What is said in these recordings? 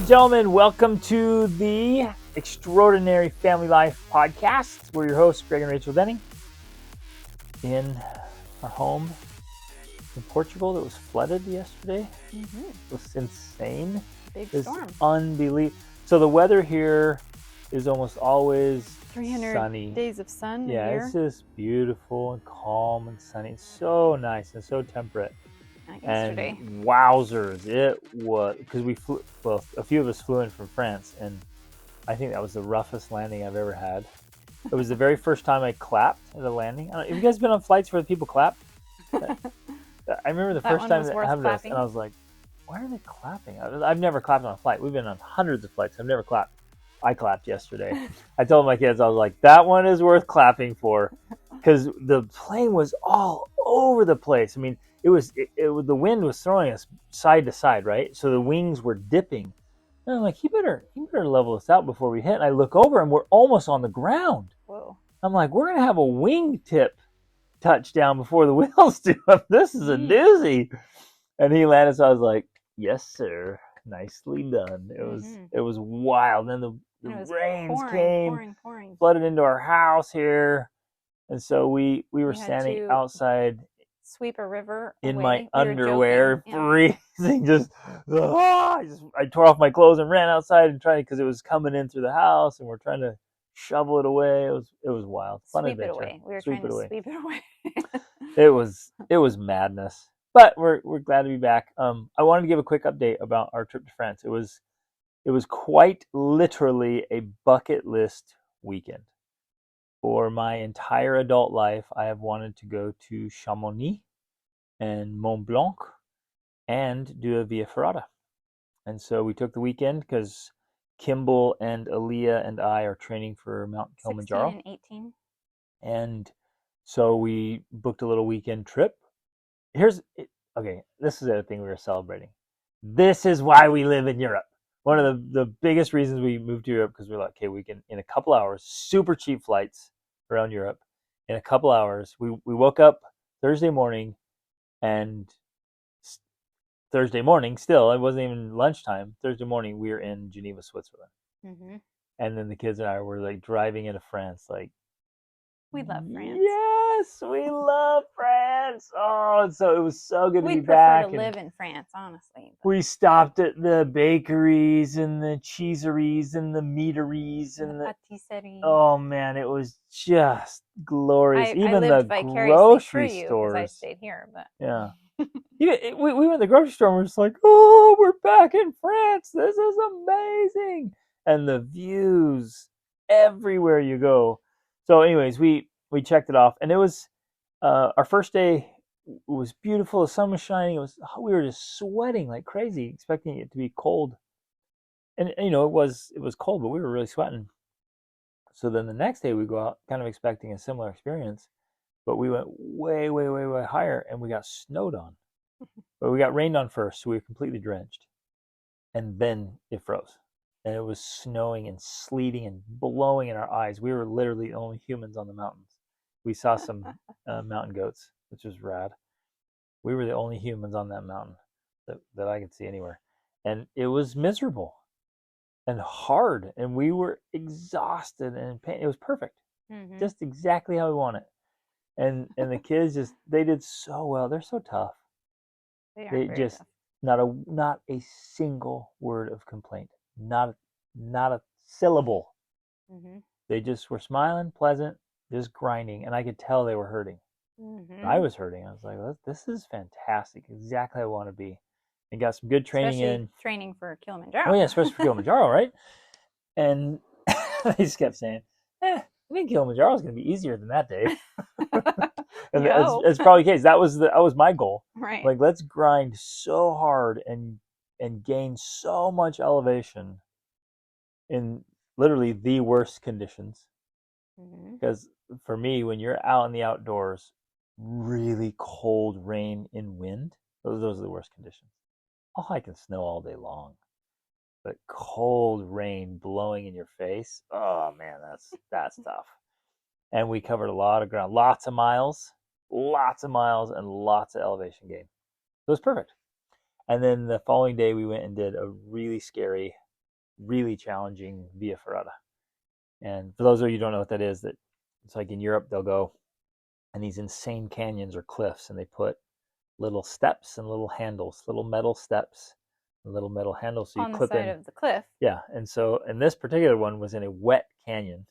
gentlemen, welcome to the Extraordinary Family Life Podcast. We're your hosts, Greg and Rachel Denning, in our home in Portugal that was flooded yesterday. It was insane. Big It's storm. unbelievable. So the weather here is almost always 300 sunny. days of sun a Yeah, year. it's just beautiful and calm and sunny. It's so nice and so temperate. Yesterday. And wowzers, it was, because we flew, well, a few of us flew in from France, and I think that was the roughest landing I've ever had. It was the very first time I clapped at a landing. Have you guys been on flights where people clap? I remember the first time that happened to us, and I was like, why are they clapping? I've never clapped on a flight. We've been on hundreds of flights. I've never clapped. I clapped yesterday. I told my kids, I was like, that one is worth clapping for, because the plane was all over the place. I mean, the wind was throwing us side to side, right? So the wings were dipping. And I'm like, you better level this out before we hit. And I look over and we're almost on the ground. Whoa. I'm like, we're going to have a wingtip touchdown before the wheels do. This is a doozy. And he landed, so I was like, yes, sir. Nicely done. It was wild. And then the rains came, flooded into our house here. And so we were standing outside, sweep a river in away. my underwear, joking. freezing. I tore off my clothes and ran outside and tried, because it was coming in through the house, and we're trying to shovel it away. It was wild, fun Sweep adventure. it away. We were trying to sweep it away. It was madness, but we're glad to be back. I wanted to give a quick update about our trip to France. It was quite literally a bucket list weekend. For my entire adult life, I have wanted to go to Chamonix and Mont Blanc and do a Via Ferrata. And so we took the weekend because Kimball and Aaliyah and I are training for Mount Kilimanjaro. 16 and 18. And so we booked a little weekend trip. This is the other thing we were celebrating. This is why we live in Europe. One of the biggest reasons we moved to Europe, because we're like, okay, we can, in a couple hours, super cheap flights around Europe. In a couple hours, we woke up Thursday morning, and Thursday morning, still, it wasn't even lunchtime. Thursday morning, we were in Geneva, Switzerland. And then the kids and I were like driving into France, like, we love France. Yes, we love France. Oh, so it was so good to be back. We prefer to live in France, honestly. We stopped at the bakeries and the cheeseries and the meateries and the patisserie. Oh man, it was just glorious. Even I lived the grocery stores. I stayed here, but yeah. We went to the grocery store and we're just like, oh, we're back in France. This is amazing. And the views everywhere you go. So anyways, we checked it off, and it was our first day. It was beautiful. The sun was shining. We were just sweating like crazy, expecting it to be cold. And it was cold, but we were really sweating. So then the next day we go out kind of expecting a similar experience, but we went way, way, way, way higher, and we got snowed on. But we got rained on first, so we were completely drenched. And then it froze. And it was snowing and sleeting and blowing in our eyes. We were literally the only humans on the mountains. We saw some mountain goats, which was rad. We were the only humans on that mountain that I could see anywhere. And it was miserable and hard. And we were exhausted and in pain. It was perfect. Just exactly how we want it. And the kids they did so well. They're so tough. They just tough. Not a single word of complaint. Not a syllable. They just were smiling, pleasant, just grinding, and I could tell they were hurting. I was hurting. I was like, this is fantastic. Exactly how I want to be. And got some good training in. Training for Kilimanjaro. Oh yeah, especially for Kilimanjaro, right? And they just kept saying, I think Kilimanjaro is going to be easier than that, Dave. And it's probably the case. That was my goal. Right. Like, let's grind so hard and gain so much elevation in literally the worst conditions. Because for me, when you're out in the outdoors, really cold rain and wind, those are the worst conditions. I can snow all day long, but cold rain blowing in your face, oh man, that's tough. And we covered a lot of ground, lots of miles, and lots of elevation gain. So it was perfect. And then the following day, we went and did a really scary really challenging Via Ferrata. And for those of you who don't know what that is, that it's like in Europe, they'll go in these insane canyons or cliffs, and they put little steps and little handles, little metal steps, and little metal handles, so you On the clip side in. of the cliff. Yeah, and so and this particular one was in a wet canyon,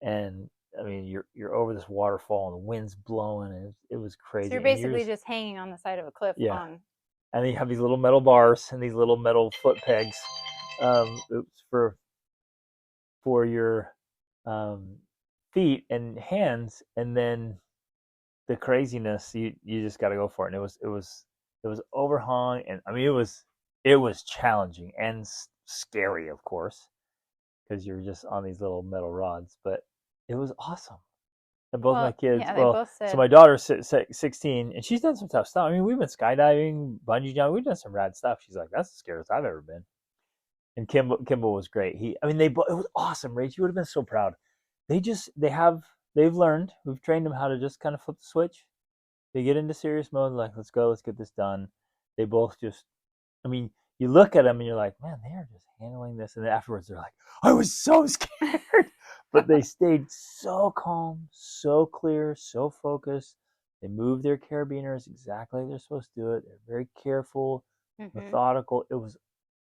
and I mean you're over this waterfall and the wind's blowing, and it was crazy. So you're And basically just hanging on the side of a cliff yeah, on. and then you have these little metal bars and these little metal foot pegs, for your um, feet and hands, and then the craziness, you just got to go for it. And it was overhung, and I mean it was challenging and scary, of course, because you're just on these little metal rods, but it was awesome. And both my Well, kids, yeah, they well, both so said. my daughter's 16, and she's done some tough stuff. I mean, we've been skydiving, bungee jumping, we've done some rad stuff. She's like, that's the scariest I've ever been. And Kimball was great. I mean, it was awesome, Rach. You would have been so proud. They've learned. We've trained them how to just kind of flip the switch. They get into serious mode, like, let's go, let's get this done. They both just, I mean, you look at them and you're like, man, they are just handling this. And then afterwards, they're like, I was so scared. But they stayed so calm, so clear, so focused. They moved their carabiners exactly like they're supposed to do it. They're very careful, methodical. It was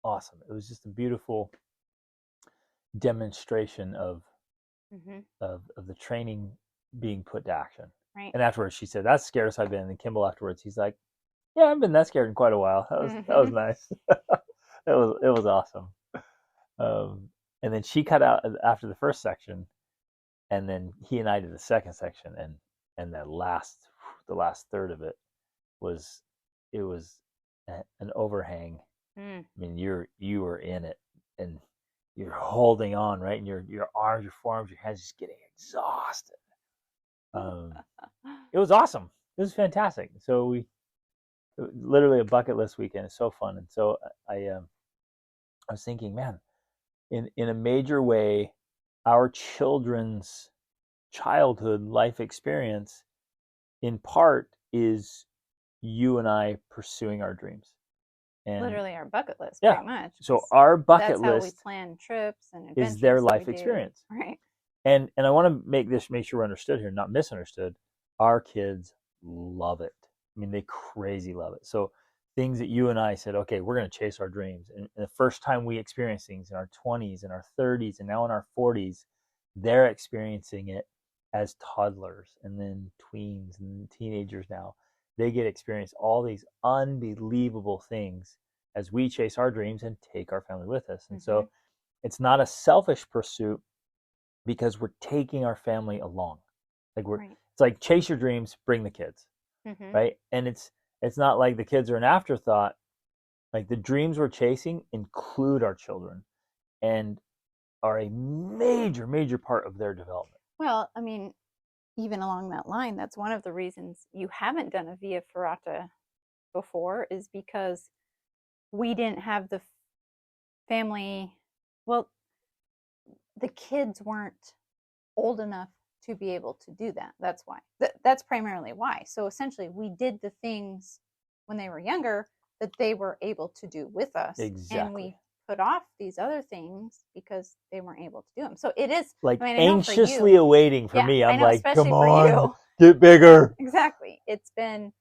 awesome. It was just a beautiful demonstration of the training being put to action. Right. And afterwards, she said, "That's the scariest I've been." And Kimball afterwards, he's like, "Yeah, I've been that scared in quite a while. That was nice. It was awesome." And then she cut out after the first section, and then he and I did the second section, and the last third of it was an overhang. I mean, you were in it, and you're holding on, right? And your arms, your forearms, your hands just getting exhausted. It was awesome. It was fantastic. So literally a bucket list weekend. It's so fun. And so I was thinking, man, in a major way, our children's childhood life experience, in part, is you and I pursuing our dreams. And literally our bucket list, yeah, pretty much. so our bucket That's how we list plan trips and adventures is their that life we do. experience. Right. And I want to make sure we're understood here, not misunderstood. Our kids love it. I mean, they crazy love it. So things that you and I said, okay, we're going to chase our dreams. And the first time we experience things in our 20s and our 30s and now in our 40s, they're experiencing it as toddlers and then tweens and teenagers now. They get to experience all these unbelievable things as we chase our dreams and take our family with us. And so it's not a selfish pursuit, because we're taking our family along. Like it's like chase your dreams, bring the kids, right? And it's not like the kids are an afterthought. Like the dreams we're chasing include our children and are a major, major part of their development. Well, I mean, even along that line, that's one of the reasons you haven't done a Via Ferrata before, is because we didn't have the family. Well, the kids weren't old enough to be able to do that. That's why. That's primarily why. So essentially, we did the things when they were younger that they were able to do with us. Exactly. And we put off these other things because they weren't able to do them. So it is like, I mean, anxiously awaiting for me. I'm like, come on, get bigger. Exactly. It's been,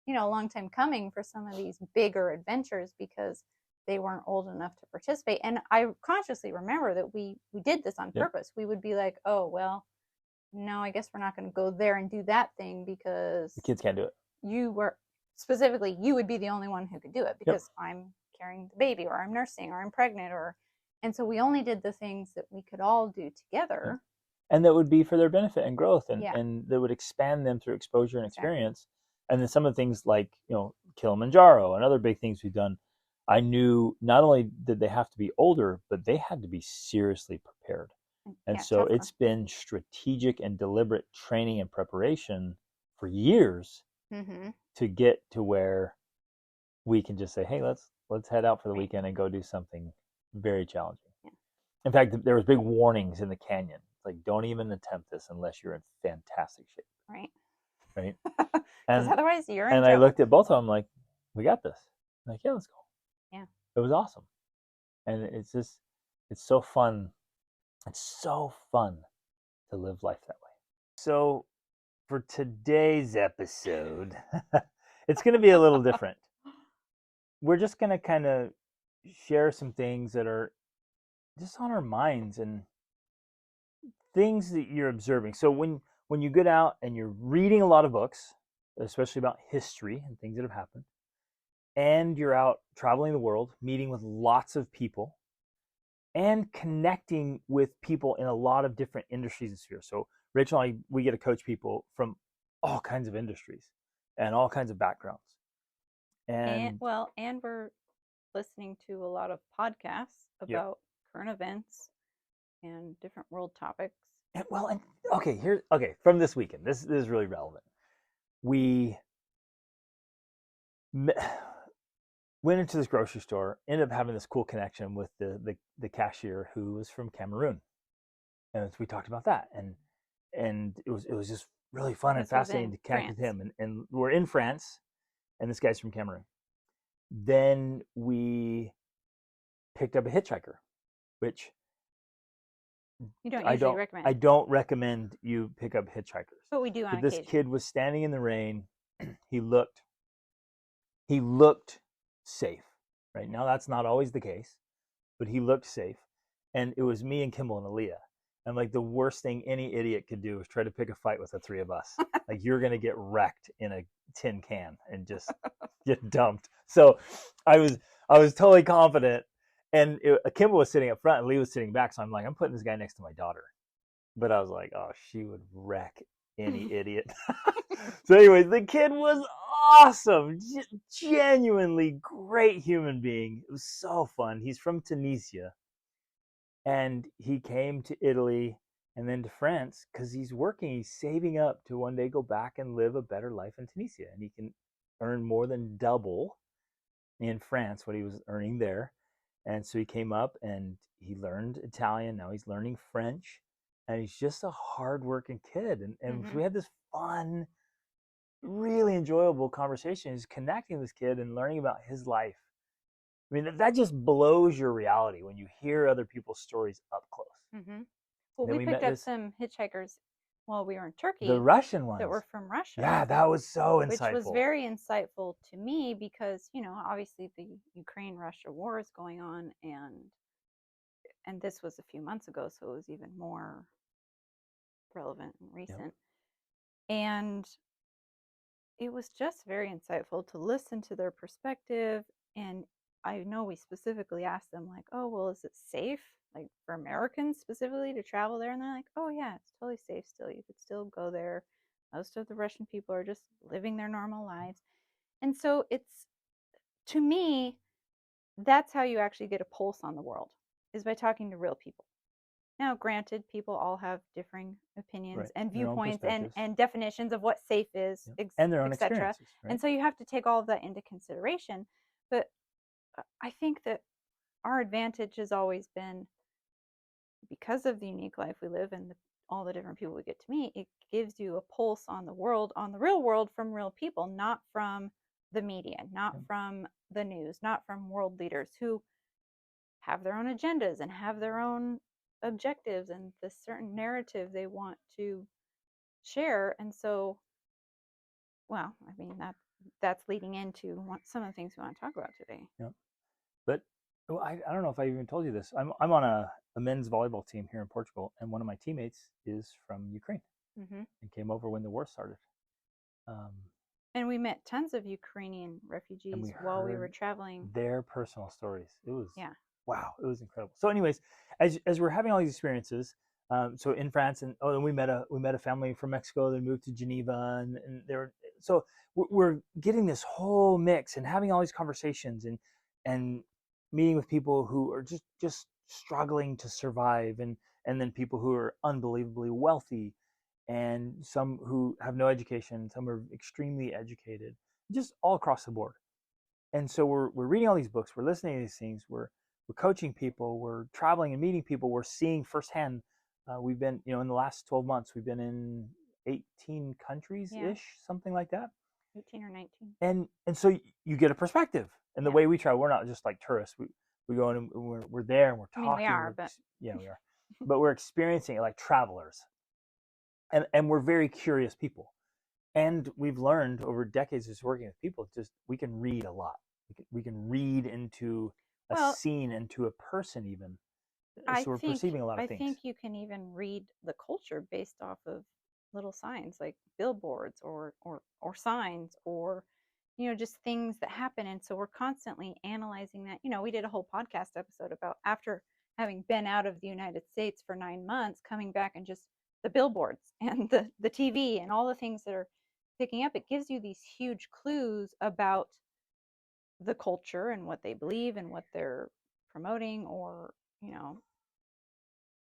a long time coming for some of these bigger adventures because they weren't old enough to participate. And I consciously remember that we did this on purpose. We would be like, oh, well, no, I guess we're not going to go there and do that thing because the kids can't do it. You would be the only one who could do it because I'm carrying the baby, or I'm nursing, or I'm pregnant, and so we only did the things that we could all do together. And that would be for their benefit and growth, and that would expand them through exposure and experience. And then some of the things like, Kilimanjaro and other big things we've done, I knew not only did they have to be older, but they had to be seriously prepared. And so tougher. It's been strategic and deliberate training and preparation for years to get to where we can just say, hey, let's head out for the weekend and go do something very challenging. Yeah. In fact, there was big warnings in the canyon. Like, don't even attempt this unless you're in fantastic shape. Right. And otherwise you're in trouble. I looked at both of them like, we got this. I'm like, yeah, let's go. Yeah. It was awesome. And it's just, It's so fun. It's so fun to live life that way. So for today's episode, it's going to be a little different. We're just going to kind of share some things that are just on our minds and things that you're observing. So when you get out and you're reading a lot of books, especially about history and things that have happened, and you're out traveling the world, meeting with lots of people, and connecting with people in a lot of different industries and spheres. So Rachel and I, we get to coach people from all kinds of industries and all kinds of backgrounds. And And we're listening to a lot of podcasts yep. about current events and different world topics. And okay, from this weekend, this is really relevant. We went into this grocery store, ended up having this cool connection with the cashier who was from Cameroon, and we talked about that, and it was just really fun and fascinating to connect with him. And we're in France, and this guy's from Cameroon. Then we picked up a hitchhiker, which you don't usually recommend. I don't recommend you pick up hitchhikers. But we do on occasion. This kid was standing in the rain. He looked safe. Right now, that's not always the case, but he looked safe. And it was me and Kimball and Aaliyah. And like the worst thing any idiot could do is try to pick a fight with the three of us. Like you're gonna get wrecked in a tin can and just get dumped. So I was totally confident. And Kimball was sitting up front and Lee was sitting back. So I'm like, I'm putting this guy next to my daughter. But I was like, oh, she would wreck any idiot. So anyways, the kid was awesome. Genuinely great human being. It was so fun. He's from Tunisia. And he came to Italy and then to France because he's working. He's saving up to one day go back and live a better life in Tunisia. And he can earn more than double in France what he was earning there. And so he came up and he learned Italian. Now he's learning French. And he's just a hardworking kid. And we had this fun, really enjoyable conversation. He's connecting with this kid and learning about his life. I mean, that just blows your reality when you hear other people's stories up close. Well, we picked up some hitchhikers while we were in Turkey. The Russian ones. That were from Russia. Yeah, that was so insightful. Which was very insightful to me because, obviously the Ukraine-Russia war is going on and this was a few months ago, so it was even more relevant and recent. Yep. And it was just very insightful to listen to their perspective. And I know we specifically asked them, like, oh, well, is it safe, like for Americans specifically, to travel there? And they're like, oh, yeah, it's totally safe still. You could still go there. Most of the Russian people are just living their normal lives. And so it's, to me, that's how you actually get a pulse on the world, is by talking to real people. Now, granted, people all have differing opinions and viewpoints and definitions of what safe is, and their own experiences. Right? And so you have to take all of that into consideration. But I think that our advantage has always been, because of the unique life we live and all the different people we get to meet, it gives you a pulse on the world, on the real world, from real people, not from the media, not from the news, not from world leaders who have their own agendas and have their own objectives and this certain narrative they want to share. And so, well, I mean, that's leading into some of the things we want to talk about today. Yeah. But I don't know if I even told you this. I'm on a men's volleyball team here in Portugal, and one of my teammates is from Ukraine and came over when the war started. And we met tons of Ukrainian refugees while we were traveling. Their personal stories. It was wow. It was incredible. So, anyways, as we're having all these experiences, so in France, and we met a family from Mexico. They moved to Geneva, and so we're getting this whole mix and having all these conversations and meeting with people who are just struggling to survive, and then people who are unbelievably wealthy, and some who have no education, some are extremely educated, just all across the board. And so we're reading all these books, we're listening to these things, we're coaching people, we're traveling and meeting people, we're seeing firsthand. We've been, in the last 12 months, we've been in 18 countries-ish, something like that. 18 or 19. And so you get a perspective. And the way we travel, we're not just like tourists. We go in and we're there and we're I mean, we talking. are, but Yeah, we are. But we're experiencing it like travelers. And we're very curious people. And we've learned over decades of working with people, just we can read a lot. We can read into a well, scene, into a person even. I So we're think perceiving a lot of I things. think you can even read the culture based off of little signs like billboards or signs or just things that happen. And so we're constantly analyzing that. We did a whole podcast episode about after having been out of the United States for 9 months, coming back and just the billboards and the TV and all the things that are picking up. It gives you these huge clues about the culture and what they believe and what they're promoting or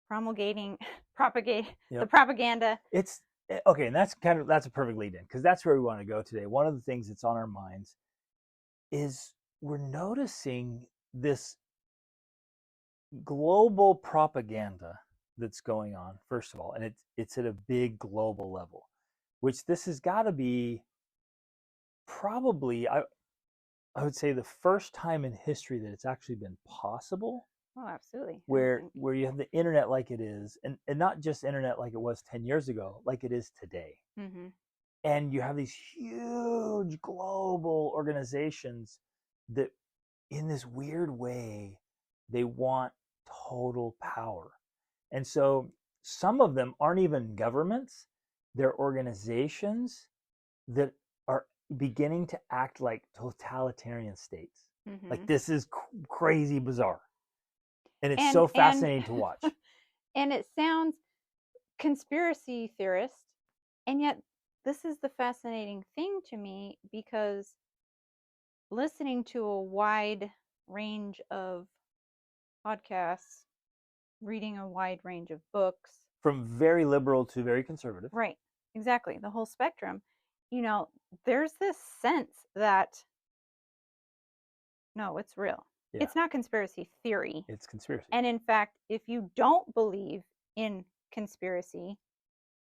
promulgating propagate the Yep. propaganda. It's okay, and that's a perfect lead in, because that's where we want to go today. One of the things that's on our minds is we're noticing this global propaganda that's going on, first of all, and it's at a big global level, which this has got to be probably, I would say, the first time in history that it's actually been possible, Oh, absolutely. where you have the internet like it is, and not just internet like it was 10 years ago, like it is today. Mm-hmm. And you have these huge global organizations that, in this weird way, they want total power. And so some of them aren't even governments, they're organizations that are beginning to act like totalitarian states. Mm-hmm. Like, this is crazy bizarre. And it's and so and fascinating to watch. and it sounds conspiracy theorist, and yet this is the fascinating thing to me, because listening to a wide range of podcasts, reading a wide range of books, From very liberal to very conservative. right, exactly, the whole spectrum, there's this sense that no, it's real. Yeah. It's not conspiracy theory. It's conspiracy. And in fact, if you don't believe in conspiracy,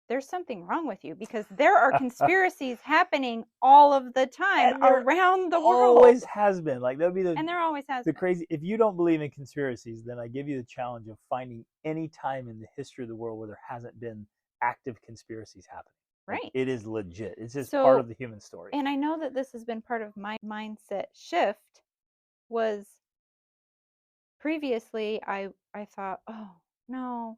there's something wrong with you, because there are conspiracies happening all of the time around the world. Always has been. Like, that'd be and there always has been. crazy. If you don't believe in conspiracies, then I give you the challenge of finding any time in the history of the world where there hasn't been active conspiracies happening. Right. It is legit. It's just part of the human story. And I know that this has been part of my mindset shift. Was previously I thought, oh no,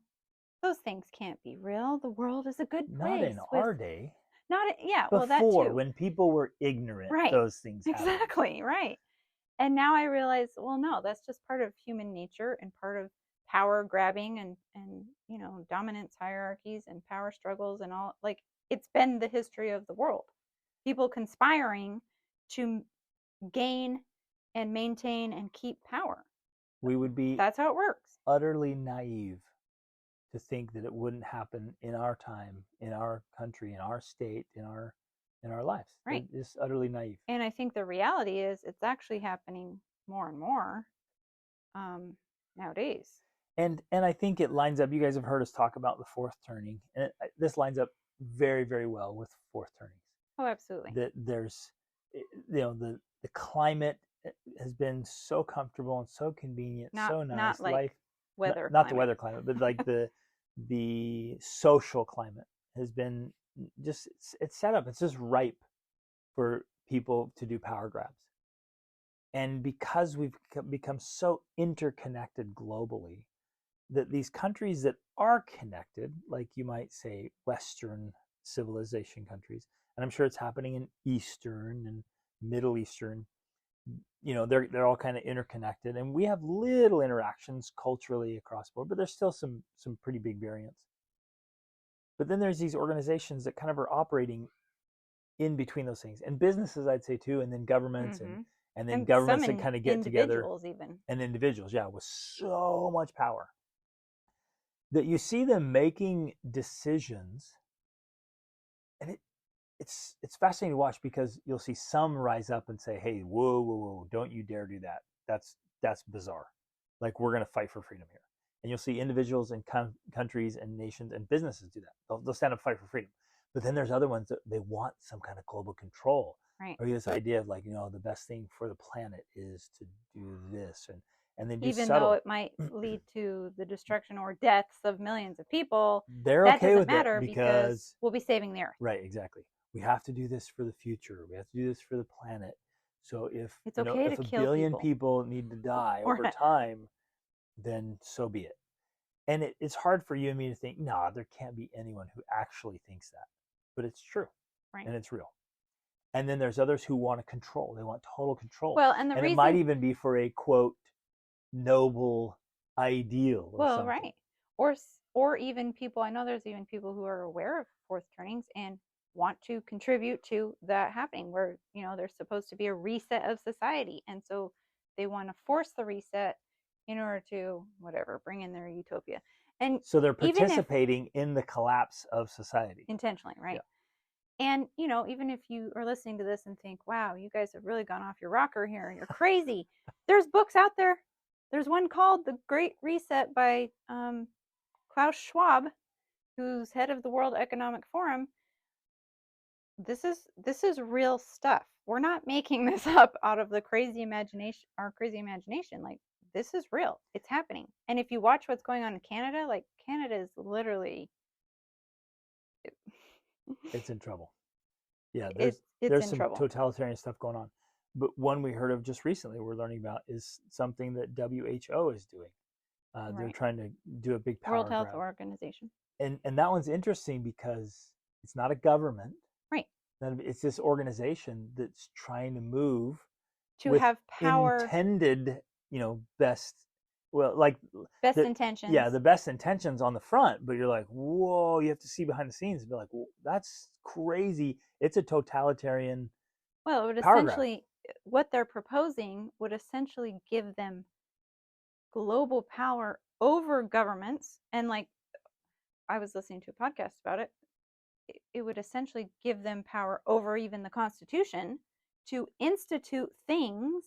those things can't be real. The world is a good place. Not in our day. Not yeah. Before, well, that too. When people were ignorant, right. Those things happened. Exactly, right. And now I realize, well, no, that's just part of human nature and part of power grabbing and dominance hierarchies and power struggles and all. Like, it's been the history of the world. People conspiring to gain and maintain and keep power. We would be That's how it works. Utterly naive to think that it wouldn't happen in our time, in our country, in our state, in our lives. Right. It's utterly naive. And I think the reality is it's actually happening more and more nowadays. And I think it lines up. You guys have heard us talk about the fourth turning, and this lines up very, very well with fourth turnings. Oh, absolutely. That there's, the climate has been so comfortable and so convenient, so nice. Not like life, weather. Not the weather climate, but like the social climate has been just, it's set up. It's just ripe for people to do power grabs. And because we've become so interconnected globally, that these countries that are connected, like you might say Western civilization countries, and I'm sure it's happening in Eastern and Middle Eastern, they're all kind of interconnected, and we have little interactions culturally across board, but there's still some pretty big variants. But then there's these organizations that kind of are operating in between those things, and businesses, I'd say too, and then governments, and then governments that kind of get together, even and individuals, with so much power that you see them making decisions, and it's fascinating to watch, because you'll see some rise up and say, hey, whoa, don't you dare do that. That's bizarre. Like, we're going to fight for freedom here. And you'll see individuals and countries and nations and businesses do that. They'll stand up, fight for freedom. But then there's other ones that they want some kind of global control. Right. Or this idea of, like, the best thing for the planet is to do this. and then just even though settle it. it might lead to the destruction or deaths of millions of people, They're that okay doesn't with it matter because because, we'll be saving the earth. right, exactly. We have to do this for the future. We have to do this for the planet. So if, It's okay to if a kill billion people. people need to die Or over time, then so be it. And it's hard for you and me to think, nah, there can't be anyone who actually thinks that. But it's true. right. And it's real. And then there's others who want to control. They want total control. Well, and the And it might reason, even be for a quote noble ideal or well, something. right. Or even people, I know there's even people who are aware of fourth turnings and want to contribute to that happening, where, there's supposed to be a reset of society. And so they want to force the reset in order to, whatever, bring in their utopia. And So they're even if participating in the collapse of society. intentionally, right? Yeah. And, even if you are listening to this and think, wow, you guys have really gone off your rocker here and you're crazy, there's books out there. There's one called The Great Reset by Klaus Schwab, who's head of the World Economic Forum. This is real stuff. We're not making this up out of the crazy imagination, our crazy imagination. Like, this is real. It's happening. And if you watch what's going on in Canada, like, Canada is literally It's in trouble. Yeah, it's there's in some trouble. totalitarian stuff going on. But one we heard of just recently, we're learning about, is something that W.H.O is doing. They're Right. trying to do a big power World Health grab. Organization. And that one's interesting because it's not a government. Right. It's this organization that's trying to move To with have power, intended, best, well, like best the, intentions. yeah, the best intentions on the front, but you're like, whoa, you have to see behind the scenes and be like, well, that's crazy. It's a totalitarian. Well, it would power grab. essentially, what they're proposing would essentially give them global power over governments. And like, I was listening to a podcast about it. It would essentially give them power over even the Constitution to institute things,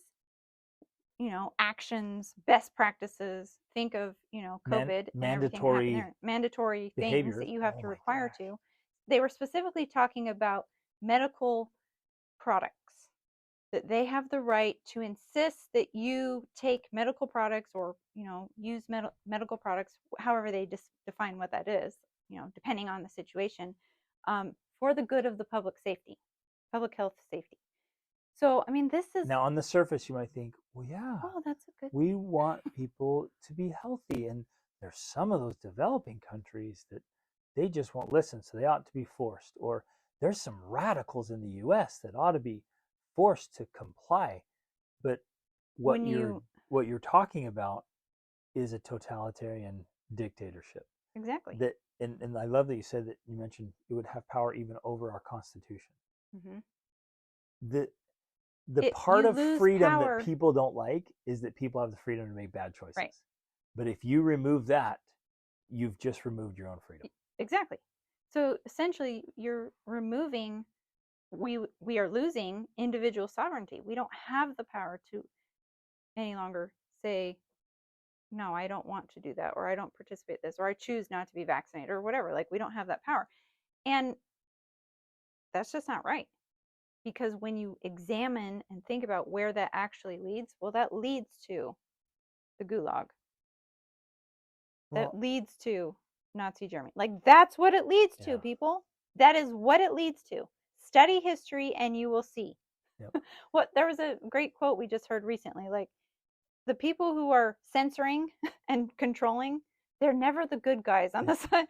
actions, best practices. Think of, COVID and everything that happened there. Mandatory things that you have to require to. They were specifically talking about medical products, that they have the right to insist that you take medical products or, use medical products, however they define what that is, depending on the situation, for the good of the public health safety. So, I mean, this is. Now, on the surface, you might think, well, yeah, Oh, that's a good. we want people to be healthy. And there's some of those developing countries that they just won't listen, so they ought to be forced. Or there's some radicals in the U.S. that ought to be forced to comply. But what you're talking about is a totalitarian dictatorship. Exactly. That and I love that you said that you mentioned it would have power even over our Constitution. Mm-hmm. The part of freedom that people don't like is that people have the freedom to make bad choices. Right. But if you remove that, you've just removed your own freedom. Exactly. So essentially, you're removing. We are losing individual sovereignty. We don't have the power to any longer say, no, I don't want to do that, or I don't participate in this, or I choose not to be vaccinated, or whatever. Like, we don't have that power. And that's just not right. Because when you examine and think about where that actually leads, well, that leads to the Gulag. That leads to Nazi Germany. Like, that's what it leads to, people. That is what it leads to. Study history and you will see. Yep. There was a great quote we just heard recently. Like, the people who are censoring and controlling, they're never the good guys on the side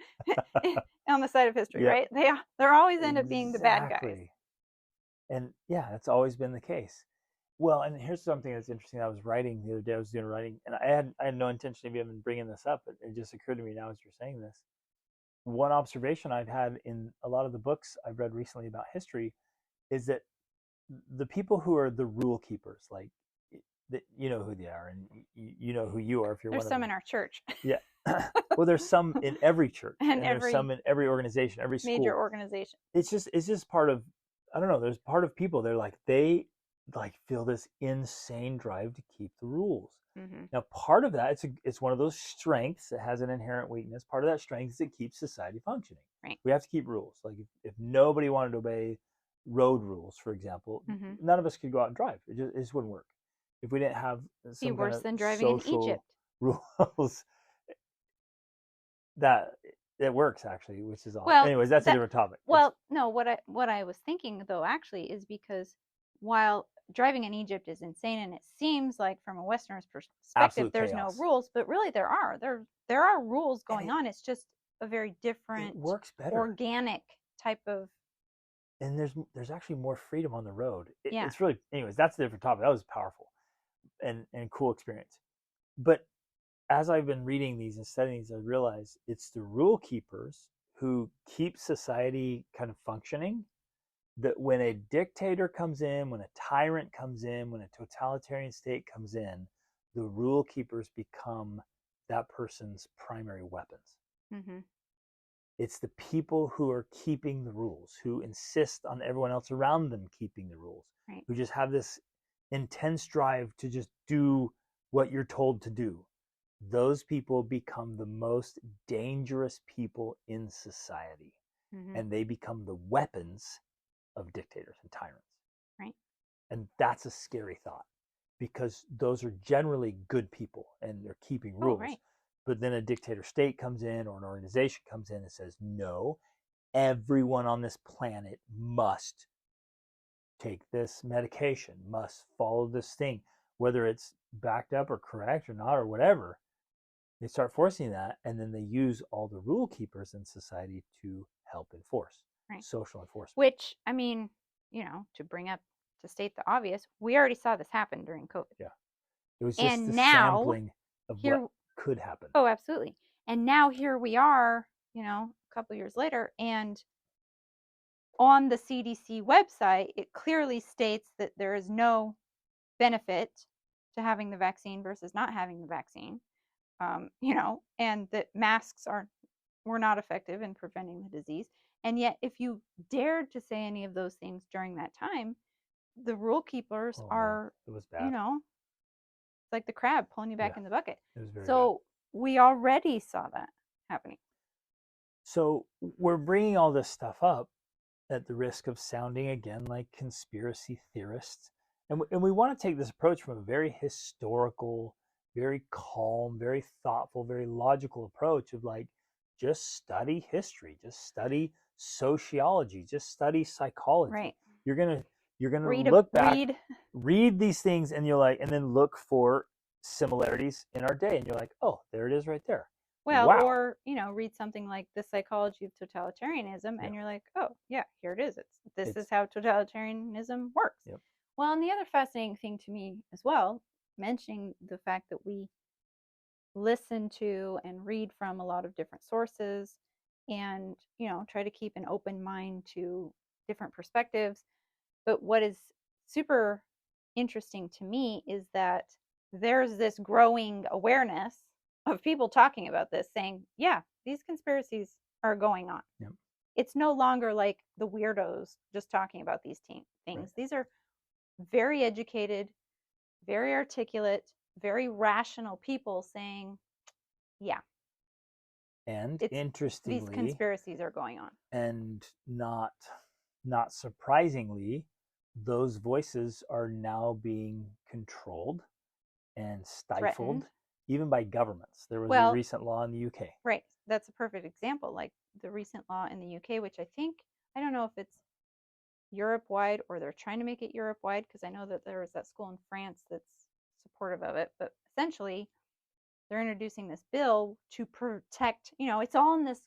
on the side of history, right? They're always end up being the bad guys. And yeah, that's always been the case. Well, and here's something that's interesting. I was writing the other day. I was doing writing, and I had no intention of even bringing this up, but it just occurred to me now as you're saying this. One observation I've had in a lot of the books I've read recently about history is that the people who are the rule keepers, like, you know who they are, and you know who you are if you're There's one of them. There's some in our church. Yeah. Well, there's some in every church, and there's some in every organization, every school. Major organization. It's just part of, I don't know, there's part of people, they feel this insane drive to keep the rules. Mm-hmm. Now, part of that, it's one of those strengths that has an inherent weakness. Part of that strength is it keeps society functioning. Right. We have to keep rules. Like, if nobody wanted to obey road rules, for example, none of us could go out and drive. It just wouldn't work. if we didn't have Be some kind worse of than driving in social Egypt. rules, that it works actually, which is all. Well, Anyways, that's a that different topic. well, no, what I was thinking though actually is because while driving in Egypt is insane and it seems like from a Westerner's perspective Absolute there's no chaos, rules, but really there are rules and going on. It's just a very it different works better. organic type of And there's actually more freedom on the road. yeah. It's really, anyways, that's a different topic. That was powerful and cool experience. But as I've been reading these and studying these, I realize it's the rule keepers who keep society kind of functioning. That when a dictator comes in, when a tyrant comes in, when a totalitarian state comes in, the rule keepers become that person's primary weapons. Mm-hmm. It's the people who are keeping the rules, who insist on everyone else around them keeping the rules, Right. who just have this intense drive to just do what you're told to do. Those people become the most dangerous people in society, Mm-hmm. and they become the weapons of dictators and tyrants. Right. And that's a scary thought because those are generally good people and they're keeping Oh, rules. right. But then a dictator state comes in or an organization comes in and says, no, everyone on this planet must take this medication, must follow this thing, whether it's backed up or correct or not or whatever. They start forcing that, and then they use all the rule keepers in society to help enforce Right. social enforcement. Which, I mean, to state the obvious, we already saw this happen during COVID. Yeah. It was just And the now, sampling of here, what could happen. oh, absolutely. And now here we are, a couple years later, and on the CDC website, it clearly states that there is no benefit to having the vaccine versus not having the vaccine. And that masks were not effective in preventing the disease. And yet, if you dared to say any of those things during that time, the rule keepers Oh, man. are, It was you bad. know, it's like the crab pulling you back Yeah. in the bucket. It was very bad. So we already saw that happening. So we're bringing all this stuff up at the risk of sounding again like conspiracy theorists. And we want to take this approach from a very historical, very calm, very thoughtful, very logical approach of like, just study history, just study sociology, just study psychology. Right. You're gonna Read look back, read these things, and you're like, and then look for similarities in our day, and you're like, oh, there it is right there. Well, Wow. or, read something like The Psychology of Totalitarianism, and you're like, oh, yeah, here it is. This is how totalitarianism works. Yep. Well, and the other fascinating thing to me as well, mentioning the fact that we listen to and read from a lot of different sources and, try to keep an open mind to different perspectives. But what is super interesting to me is that there's this growing awareness of people talking about this, saying, yeah, these conspiracies are going on. Yep. It's no longer like the weirdos just talking about these things. Right. These are very educated, very articulate, very rational people saying, yeah. And interestingly, these conspiracies are going on. And not surprisingly, those voices are now being controlled and stifled, threatened, even by governments. There was a recent law in the UK. Right. That's a perfect example, like the recent law in the UK, which I don't know if it's Europe-wide or they're trying to make it Europe-wide, because I know that there was that school in France that's supportive of it. But essentially, they're introducing this bill to protect, it's all in this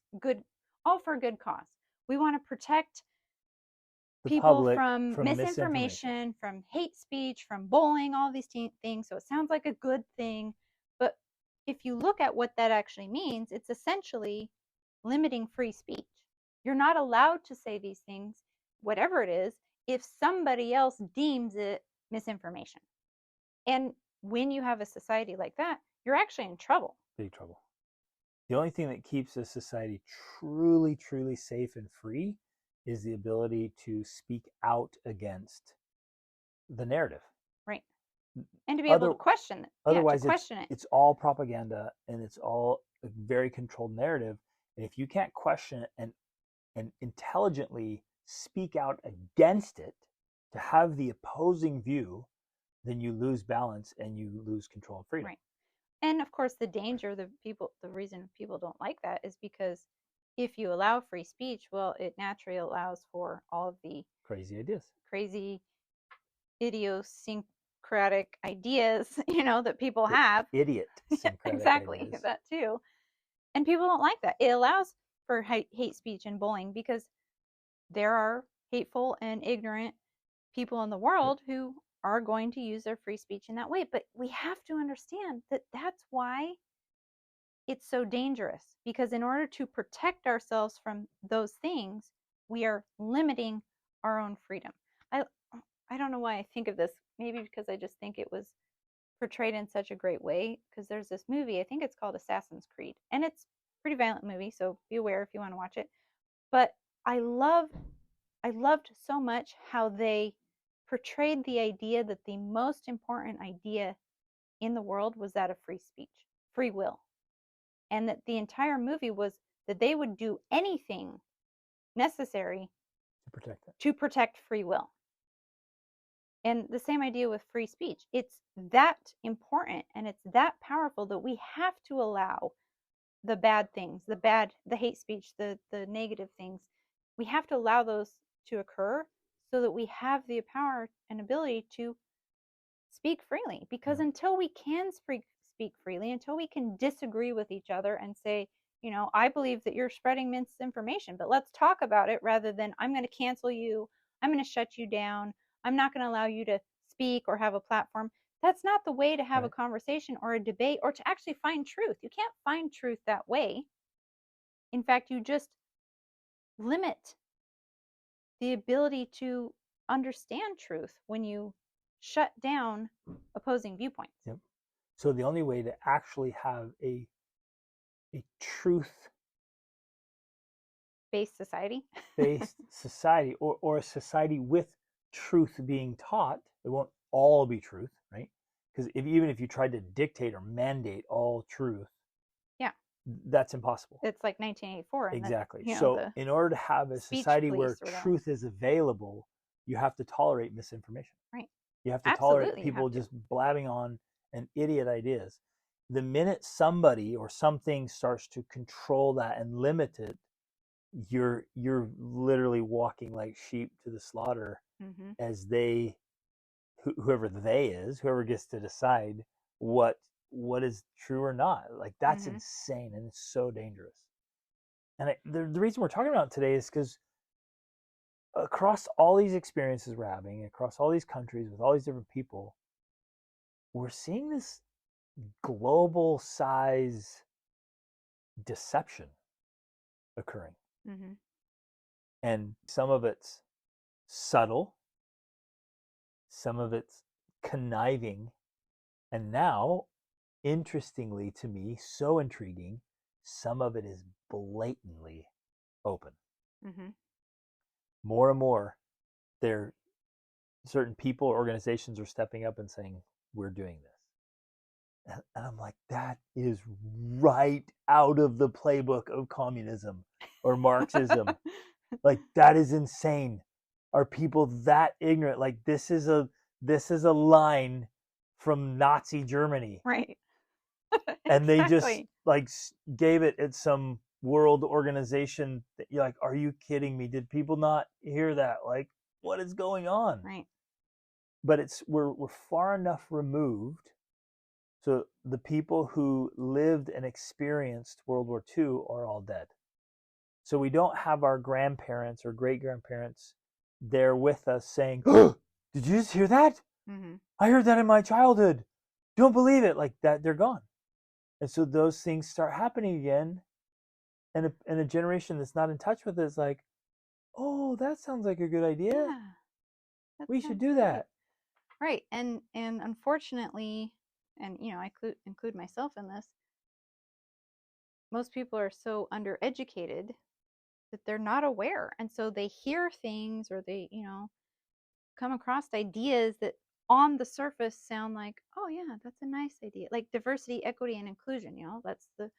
all for a good cause. We want to protect the people from misinformation, from hate speech, from bullying, all these things. So it sounds like a good thing. But if you look at what that actually means, it's essentially limiting free speech. You're not allowed to say these things, whatever it is, if somebody else deems it misinformation. And when you have a society like that, you're actually in trouble. Big trouble. The only thing that keeps a society truly, truly safe and free is the ability to speak out against the narrative. Right. And to be able to question it. Otherwise, it's all propaganda and it's all a very controlled narrative. And if you can't question it and intelligently speak out against it, to have the opposing view, then you lose balance and you lose control and freedom. Right. And of course, the danger, the reason people don't like that is because if you allow free speech, well, it naturally allows for all of the Crazy ideas. crazy, idiosyncratic ideas, that people have. Idiot Yeah, syncretic exactly, ideas. that too. And people don't like that. It allows for hate speech and bullying because there are hateful and ignorant people in the world who are going to use their free speech in that way. But we have to understand that that's why it's so dangerous, because in order to protect ourselves from those things, we are limiting our own freedom. I I don't know why I think of this. Maybe because I just think it was portrayed in such a great way. Because there's this movie, I think it's called Assassin's Creed, and it's a pretty violent movie, so be aware if you want to watch it. But I loved so much how they portrayed the idea that the most important idea in the world was that of free speech, free will, and that the entire movie was that they would do anything necessary to protect free will. And the same idea with free speech. It's that important and it's that powerful that we have to allow the bad things, the hate speech, the negative things. We have to allow those to occur so that we have the power and ability to speak freely. Because until we can speak freely, until we can disagree with each other and say, I believe that you're spreading misinformation, but let's talk about it rather than I'm going to cancel you, I'm going to shut you down, I'm not going to allow you to speak or have a platform. That's not the way to have a conversation or a debate or to actually find truth. You can't find truth that way. In fact, you just limit the ability to understand truth when you shut down opposing viewpoints. Yep. So the only way to actually have a truth based society or a society with truth being taught, it won't all be truth, right? Because even if you tried to dictate or mandate all truth, that's impossible. It's like 1984. Exactly. So in order to have a society where truth is available, you have to tolerate misinformation. Right. You have to tolerate people just blabbing on and idiot ideas. The minute somebody or something starts to control that and limit it, you're literally walking like sheep to the slaughter, as whoever gets to decide what is true or not. Like that's insane, and it's so dangerous. And the reason we're talking about it today is because across all these experiences we're having, across all these countries with all these different people, we're seeing this global size deception occurring. And some of it's subtle, some of it's conniving, and now, interestingly to me, so intriguing, some of it is blatantly open. More and more, certain people, organizations are stepping up and saying, we're doing this. And I'm like, that is right out of the playbook of communism or Marxism. Like, that is insane. Are people that ignorant? Like, this is a line from Nazi Germany. Right. And they just like gave it at some world organization that you're like, are you kidding me? Did people not hear that? Like, what is going on? Right. But we're far enough removed, so the people who lived and experienced World War II are all dead. So we don't have our grandparents or great grandparents there with us saying, oh, did you just hear that? I heard that in my childhood. Don't believe it. Like that, they're gone. And so those things start happening again. And a generation that's not in touch with it is like, oh, that sounds like a good idea. Yeah, we should do that. Right. And unfortunately, and I include myself in this, most people are so undereducated that they're not aware. And so they hear things or they, come across ideas that on the surface sound like, oh yeah, that's a nice idea. Like diversity, equity, and inclusion, that's the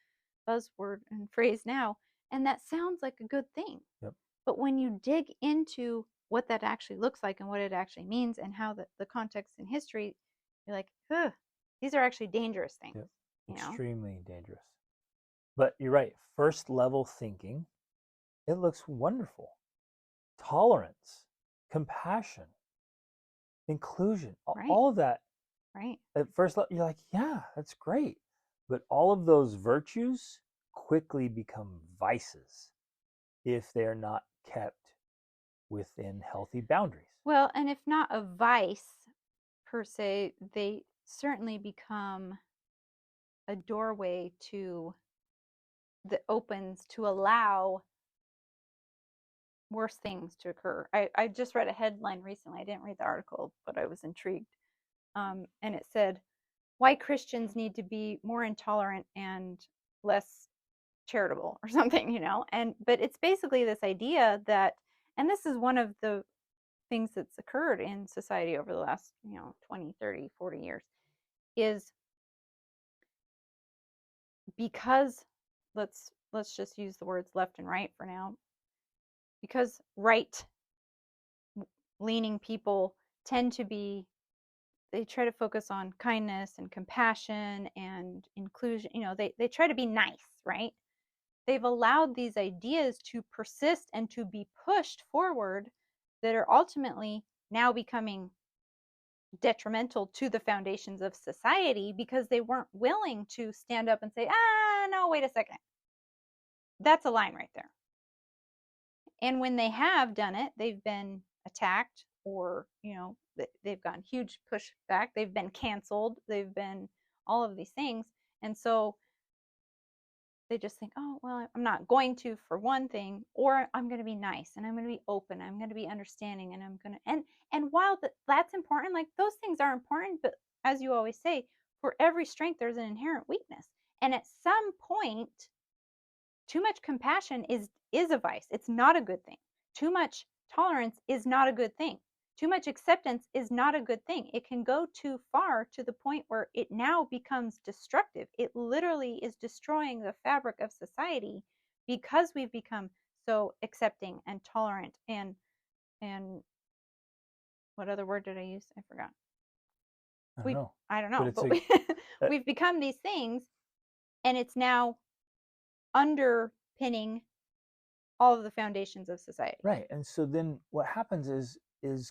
buzzword and phrase now. And that sounds like a good thing. Yep. But when you dig into what that actually looks like and what it actually means and how the context in history, you're like, ugh, these are actually dangerous things, Yep. you know? Extremely dangerous. But you're right. First level thinking, it looks wonderful. Tolerance, compassion, inclusion, Right, all of that. right. At first, you're like, yeah, that's great. But all of those virtues quickly become vices if they're not kept within healthy boundaries. Well, and if not a vice per se, they certainly become a doorway to that opens to allow worse things to occur. I just read a headline recently. I didn't read the article, but I was intrigued. And it said, why Christians need to be more intolerant and less charitable or something, you know? And, but it's basically this idea that, and this is one of the things that's occurred in society over the last, 20, 30, 40 years, is because let's just use the words left and right for now, because right leaning people tend to be, they try to focus on kindness and compassion and inclusion, they try to be nice, right? They've allowed these ideas to persist and to be pushed forward that are ultimately now becoming detrimental to the foundations of society because they weren't willing to stand up and say, no, wait a second, that's a line right there. And when they have done it, they've been attacked, or they've gotten huge pushback, they've been canceled, they've been all of these things. And so they just think, oh, well, I'm not going to, for one thing, or I'm going to be nice and I'm going to be open, I'm going to be understanding, and I'm going to, and while that's important, like those things are important, but as you always say, for every strength there's an inherent weakness. And at some point, too much compassion is a vice. It's not a good thing. Too much tolerance is not a good thing. Too much acceptance is not a good thing. It can go too far to the point where it now becomes destructive. It literally is destroying the fabric of society because we've become so accepting and tolerant and what other word did I use? I forgot. I don't We know. I don't But know, it's but a we've become these things, and it's now underpinning all of the foundations of society. right. And so then what happens is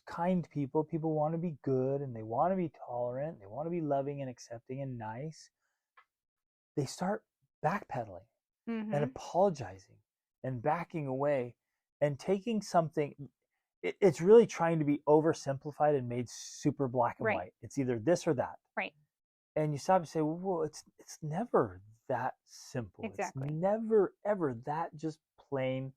kind people want to be good and they want to be tolerant, they want to be loving and accepting and nice. They start backpedaling and Mm-hmm. apologizing and backing away and taking something. It's really trying to be oversimplified and made super black and Right. white. It's either this or that. Right. And you stop and say, well, it's never that simple. It's Exactly. never ever that just plain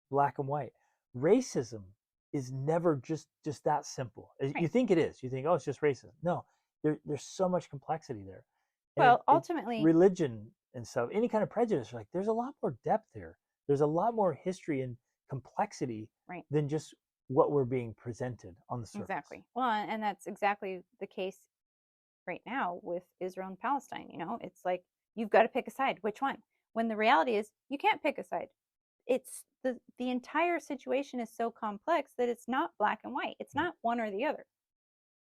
black and white. Racism is never just that simple. Right. You think it is. You think, oh, it's just racism. No, there's so much complexity there, and Well, it ultimately, religion and stuff. Any kind of prejudice, like there's a lot more depth here. There's a lot more history and complexity right. than just what we're being presented on the surface. Exactly. Well, and that's exactly the case right now with Israel and Palestine. It's like you've got to pick a side. Which one? When the reality is you can't pick a side. It's the entire situation is so complex that it's not black and white. It's Yeah. not one or the other.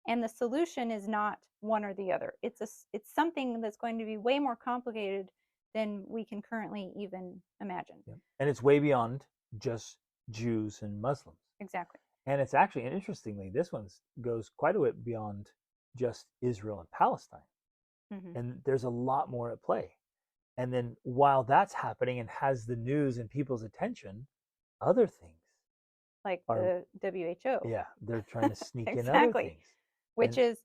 And the solution is not one or the other. It's something that's going to be way more complicated than we can currently even imagine. Yeah. And it's way beyond just Jews and Muslims. Exactly. And it's actually, and interestingly, this one goes quite a bit beyond just Israel and Palestine. Mm-hmm. And there's a lot more at play. And then while that's happening and has the news and people's attention, other things Like are, the WHO. yeah, they're trying to sneak in other Exactly. things. which And is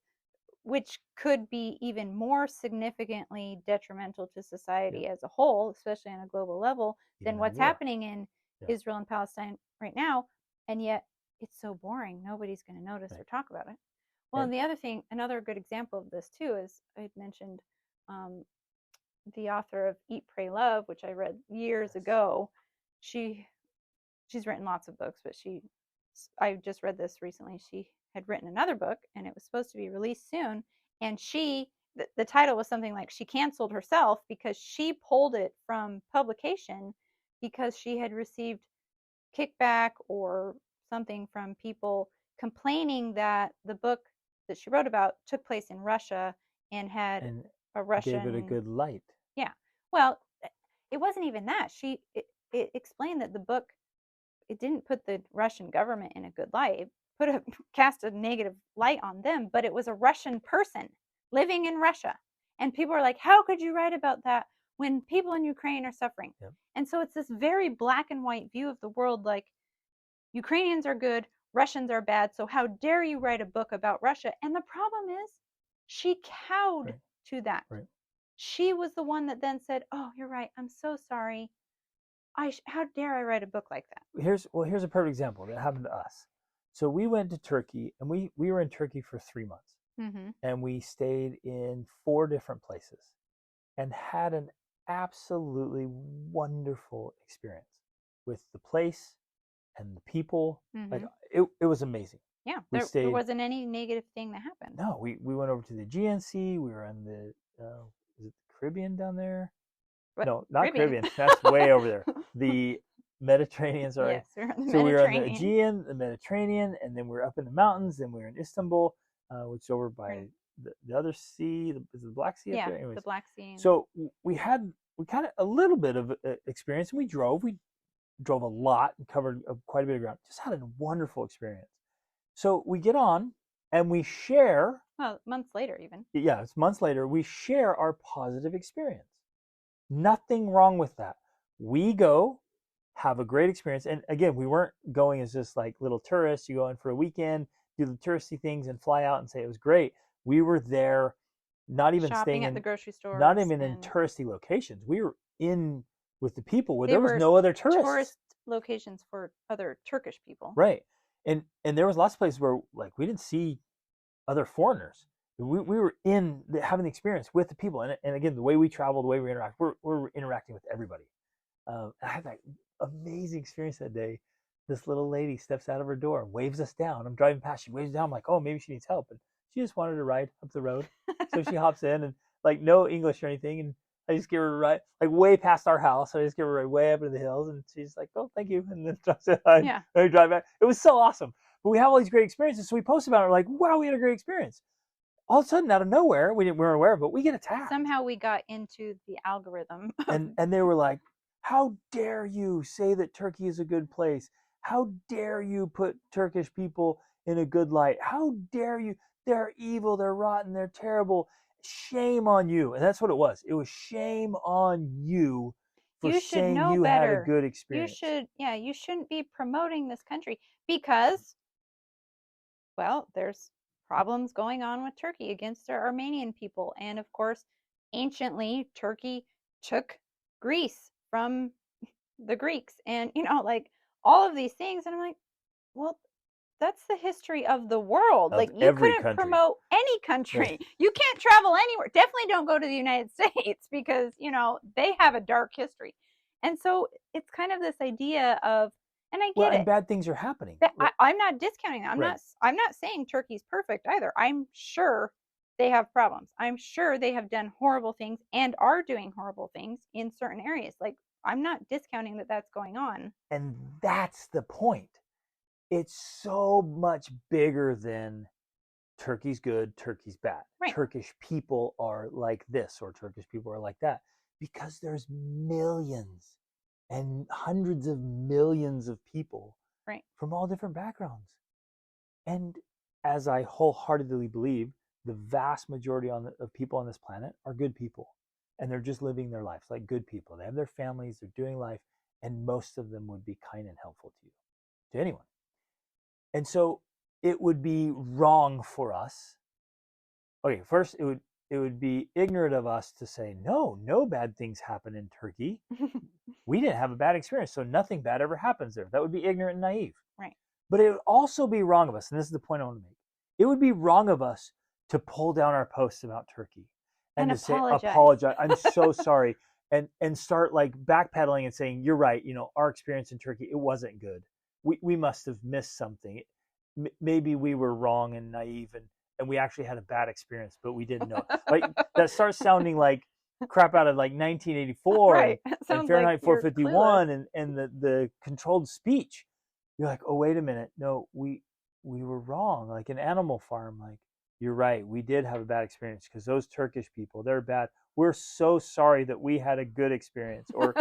which could be even more significantly detrimental to yeah, society as a whole, especially on a global level, even than than what's war. happening in Yeah, Israel and Palestine right now. And yet it's so boring. Nobody's going to notice right. or talk about it. Well, And and the other thing, another good example of this too, is I had mentioned um, the author of Eat, Pray, Love, which I read years yes, ago. She she's written lots of books, but I just read this recently. She had written another book and it was supposed to be released soon. And the title was something like she canceled herself because she pulled it from publication because she had received kickback or something from people complaining that the book that she wrote about took place in Russia and had And a gave it a Russian. good light. Yeah. Well, it wasn't even that. It explained that the book, it didn't put the Russian government in a good light. It put a cast a negative light on them, but it was a Russian person living in Russia. And people are like, "How could you write about that when people in Ukraine are suffering?" Yep. And so it's this very black and white view of the world, like Ukrainians are good, Russians are bad. So how dare you write a book about Russia? And the problem is she cowed Right. to that. Right. She was the one that then said, "Oh, you're right. I'm so sorry. How dare I write a book like that?" Here's a perfect example that happened to us. So we went to Turkey, and we were in Turkey for 3 months, Mm-hmm. and we stayed in 4 different places, and had an absolutely wonderful experience with the place and the people. Like, Mm-hmm. it was amazing. Yeah, We there stayed. wasn't any negative thing that happened. No, we went over to the Aegean Sea. We were on the is it the Caribbean down there? What? No, not Caribbean. Caribbean. That's way over there. The Mediterranean, sorry. Yes, we're on the So we were on the Mediterranean. Aegean, the Mediterranean, and then we were up in the mountains. Then we were in Istanbul, which is over by the other sea. Is the Black Sea up Yeah, there? Anyways, the Black Sea. so we kind of a little bit of experience, and we drove. We drove a lot and covered quite a bit of ground. Just had a wonderful experience. So we get on and we share. Well, months later, even. Yeah, it's months later. We share our positive experience. Nothing wrong with that. We go, have a great experience. And again, we weren't going as just like little tourists. You go in for a weekend, do the touristy things, and fly out and say it was great. We were there, not even staying Shopping at in, the grocery stores. not even in touristy locations. We were in with the people where They there was were no other tourists. tourist locations for other Turkish people. Right. And there was lots of places where like we didn't see other foreigners. We were having the experience with the people, and again, the way we travel, the way we interact, we're interacting with everybody. I had that amazing experience that day. This little lady steps out of her door, waves us down. I'm driving past, she waves down. I'm like, oh, maybe she needs help, and she just wanted to ride up the road. So she hops in, and like no English or anything, and I just give her a ride, like way past our house. So I just give her a ride way up into the hills, and she's like, oh, thank you, and then Yeah. I drive back. It was so awesome. But we have all these great experiences, so we post about it. We're like, wow, we had a great experience. All of a sudden, out of nowhere, we weren't aware of it, but we get attacked. Somehow we got into the algorithm. And they were like, how dare you say that Turkey is a good place? How dare you put Turkish people in a good light? How dare you? They're evil, they're rotten, they're terrible. Shame on you. And that's what it was. It was shame on you for You should saying know you had a better. good experience. You shouldn't be promoting this country because, well, there's problems going on with Turkey against our Armenian people. And of course, anciently, Turkey took Greece from the Greeks and, like all of these things. And I'm like, well, that's the history of the world. Of like you every couldn't country. promote any country. You can't travel anywhere. Definitely don't go to the United States because, they have a dark history. And so it's kind of this idea of, and I get and it. bad things are happening. I'm not discounting that. I'm not saying Turkey's perfect either. I'm sure they have problems. I'm sure they have done horrible things and are doing horrible things in certain areas. Like I'm not discounting that that's going on. And that's the point. It's so much bigger than Turkey's good, Turkey's bad. Right. Turkish people are like this or Turkish people are like that, because there's millions and hundreds of millions of people from all different backgrounds. And as I wholeheartedly believe, the vast majority of people on this planet are good people, and they're just living their lives like good people. They have their families, they're doing life, and most of them would be kind and helpful to you, to anyone. And so it would be wrong for us. Okay, first it would be ignorant of us to say, no bad things happen in Turkey. We didn't have a bad experience, so nothing bad ever happens there. That would be ignorant and naive. Right. But it would also be wrong of us, and this is the point I want to make. It would be wrong of us to pull down our posts about Turkey and to apologize. Say, apologize. I'm so sorry. And start like backpedaling and saying, you're right. Our experience in Turkey, it wasn't good. We must have missed something. Maybe we were wrong and naive, and we actually had a bad experience, but we didn't know. Like that starts sounding like crap out of like 1984 right. and Fahrenheit 451 and the controlled speech. You're like, oh, wait a minute. No, we were wrong. Like an Animal Farm, like you're right. We did have a bad experience because those Turkish people, they're bad. We're so sorry that we had a good experience, or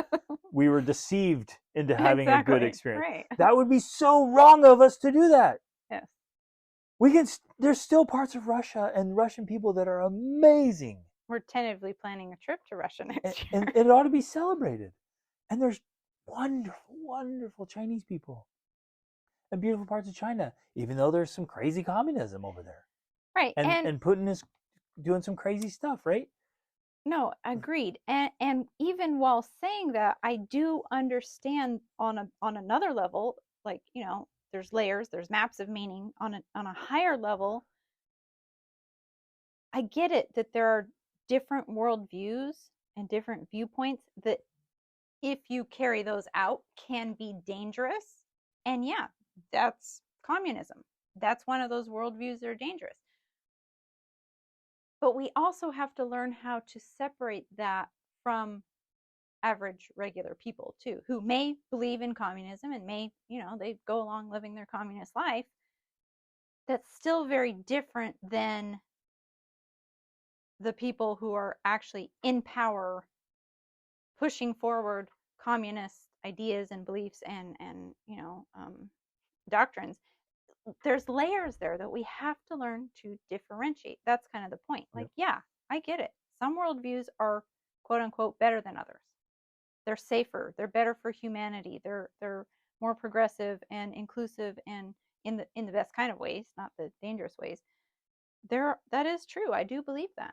we were deceived into having a good Exactly. experience. Right. That would be so wrong of us to do that. Yes. We can. There's still parts of Russia and Russian people that are amazing, We're tentatively planning a trip to Russia and, next year. and it ought to be celebrated. And there's wonderful, wonderful Chinese people and beautiful parts of China, even though there's some crazy communism over there. Right. And And Putin is doing some crazy stuff, right? no, agreed. And even while saying that, I do understand on another level, like, there's layers, there's maps of meaning on a higher level. I get it that there are different worldviews and different viewpoints that, if you carry those out, can be dangerous. And yeah, that's communism. That's one of those worldviews that are dangerous. But we also have to learn how to separate that from average regular people too, who may believe in communism and may, they go along living their communist life. That's still very different than the people who are actually in power, pushing forward communist ideas and beliefs and doctrines. There's layers there that we have to learn to differentiate. That's kind of the point. Like, Yep. yeah, I get it. Some worldviews are quote unquote better than others. They're safer. They're better for humanity. They're more progressive and inclusive, and in the best kind of ways, not the dangerous ways. That is true. I do believe that.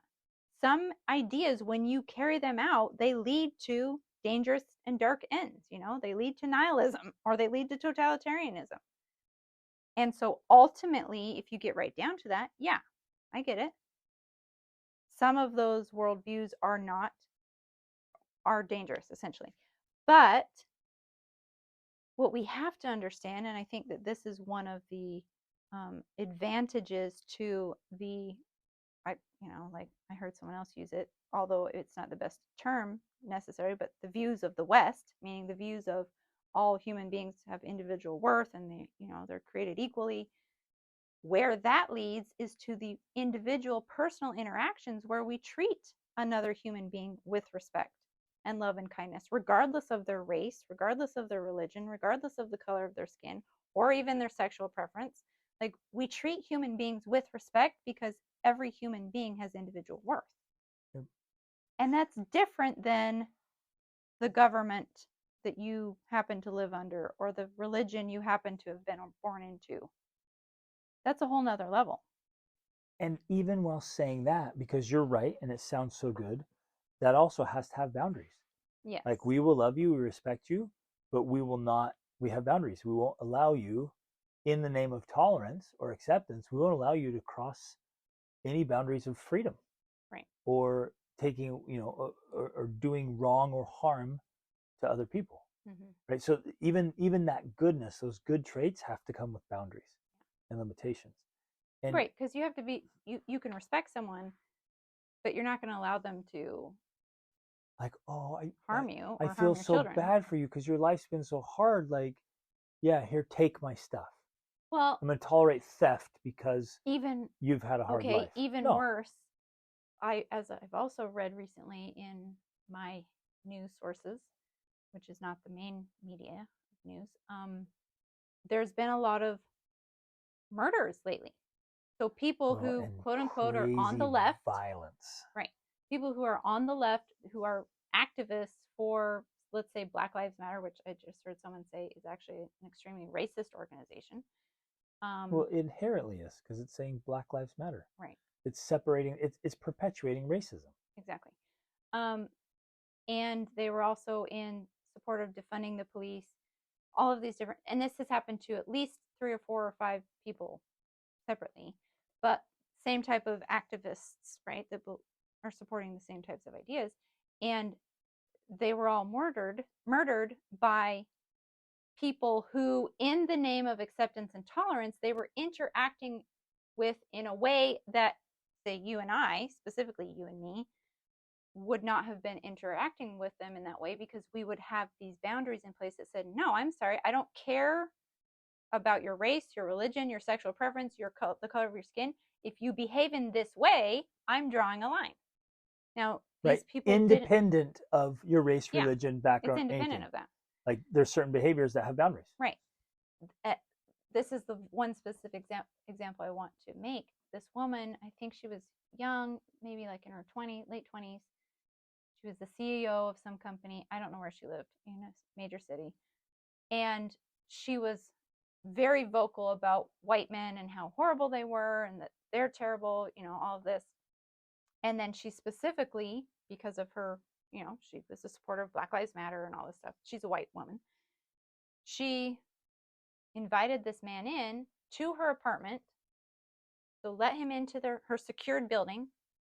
Some ideas, when you carry them out, they lead to dangerous and dark ends. They lead to nihilism, or they lead to totalitarianism. And so ultimately, if you get right down to that, yeah, I get it. Some of those worldviews are dangerous, essentially. But what we have to understand, and I think that this is one of the advantages to like I heard someone else use it, although it's not the best term necessary, but the views of the West, meaning the views of all human beings have individual worth, and they're created equally. Where that leads is to the individual personal interactions where we treat another human being with respect and love and kindness, regardless of their race, regardless of their religion, regardless of the color of their skin, or even their sexual preference. Like, we treat human beings with respect because every human being has individual worth. Yep. And that's different than the government that you happen to live under, or the religion you happen to have been born into. That's a whole nother level. And even while saying that, because you're right and it sounds so good, that also has to have boundaries. Yes. Like, we will love you, we respect you, but we will not, we have boundaries. We won't allow you, in the name of tolerance or acceptance, we won't allow you to cross any boundaries of freedom. Right. Or taking, or doing wrong or harm to other people. Mm-hmm. Right. So even that goodness, those good traits have to come with boundaries and limitations. And right, because you have to be, you can respect someone, but you're not going to allow them to like, oh, harm you I or harm feel your so children. bad for you because your life's been so hard. Like, yeah, here, take my stuff. Well, I'm going to tolerate theft because even you've had a hard okay, life. even No. worse, as I've also read recently in my news sources, which is not the main media news, there's been a lot of murders lately. So people Well, who and quote unquote are on the crazy left, violence. right? People who are on the left, who are activists for, let's say, Black Lives Matter, which I just heard someone say is actually an extremely racist organization. Well, it inherently is, because it's saying Black Lives Matter. Right. It's separating. It's perpetuating racism. Exactly. And they were also in support of defunding the police. All of these different, and this has happened to at least 3 or 4 or 5 people separately, but same type of activists, right? That are supporting the same types of ideas, and they were all murdered by people who, in the name of acceptance and tolerance, they were interacting with in a way that, say, you and I, specifically you and me, would not have been interacting with them in that way, because we would have these boundaries in place that said, no, I'm sorry, I don't care about your race, your religion, your sexual preference, the color of your skin. If you behave in this way, I'm drawing a line. Now, Right. these people didn't. Independent of your race, Yeah, religion, it's background, independent anything. of that. Like there's certain behaviors that have boundaries. Right. This is the one specific example I want to make. This woman, I think she was young, maybe like in her late 20s. She was the CEO of some company. I don't know where she lived, in a major city. And she was very vocal about white men and how horrible they were and that they're terrible, all of this. And then she specifically, because of her, she was a supporter of Black Lives Matter and all this stuff. She's a white woman. She invited this man in to her apartment, so let him into her secured building,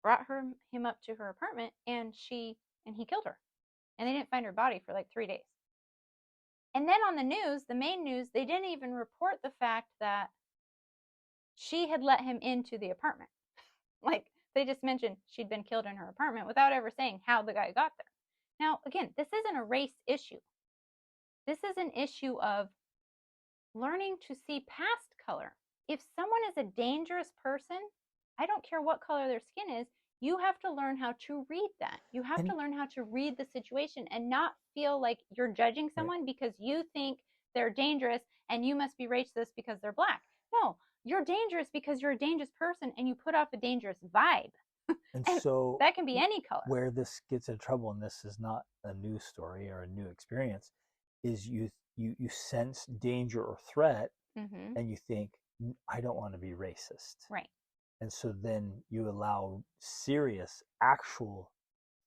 brought him up to her apartment, and he killed her. And they didn't find her body for like 3 days. And then on the news, the main news, they didn't even report the fact that she had let him into the apartment. Like, they just mentioned she'd been killed in her apartment without ever saying how the guy got there. Now, again, this isn't a race issue. This is an issue of learning to see past color. If someone is a dangerous person, I don't care what color their skin is, you have to learn how to read that. You have to learn how to read the situation and not feel like you're judging someone because you think they're dangerous and you must be racist because they're Black. No, you're dangerous because you're a dangerous person and you put off a dangerous vibe. And so that can be any color. Where this gets in trouble, and this is not a new story or a new experience, is you sense danger or threat, and you think, I don't want to be racist. Right. And so then you allow serious, actual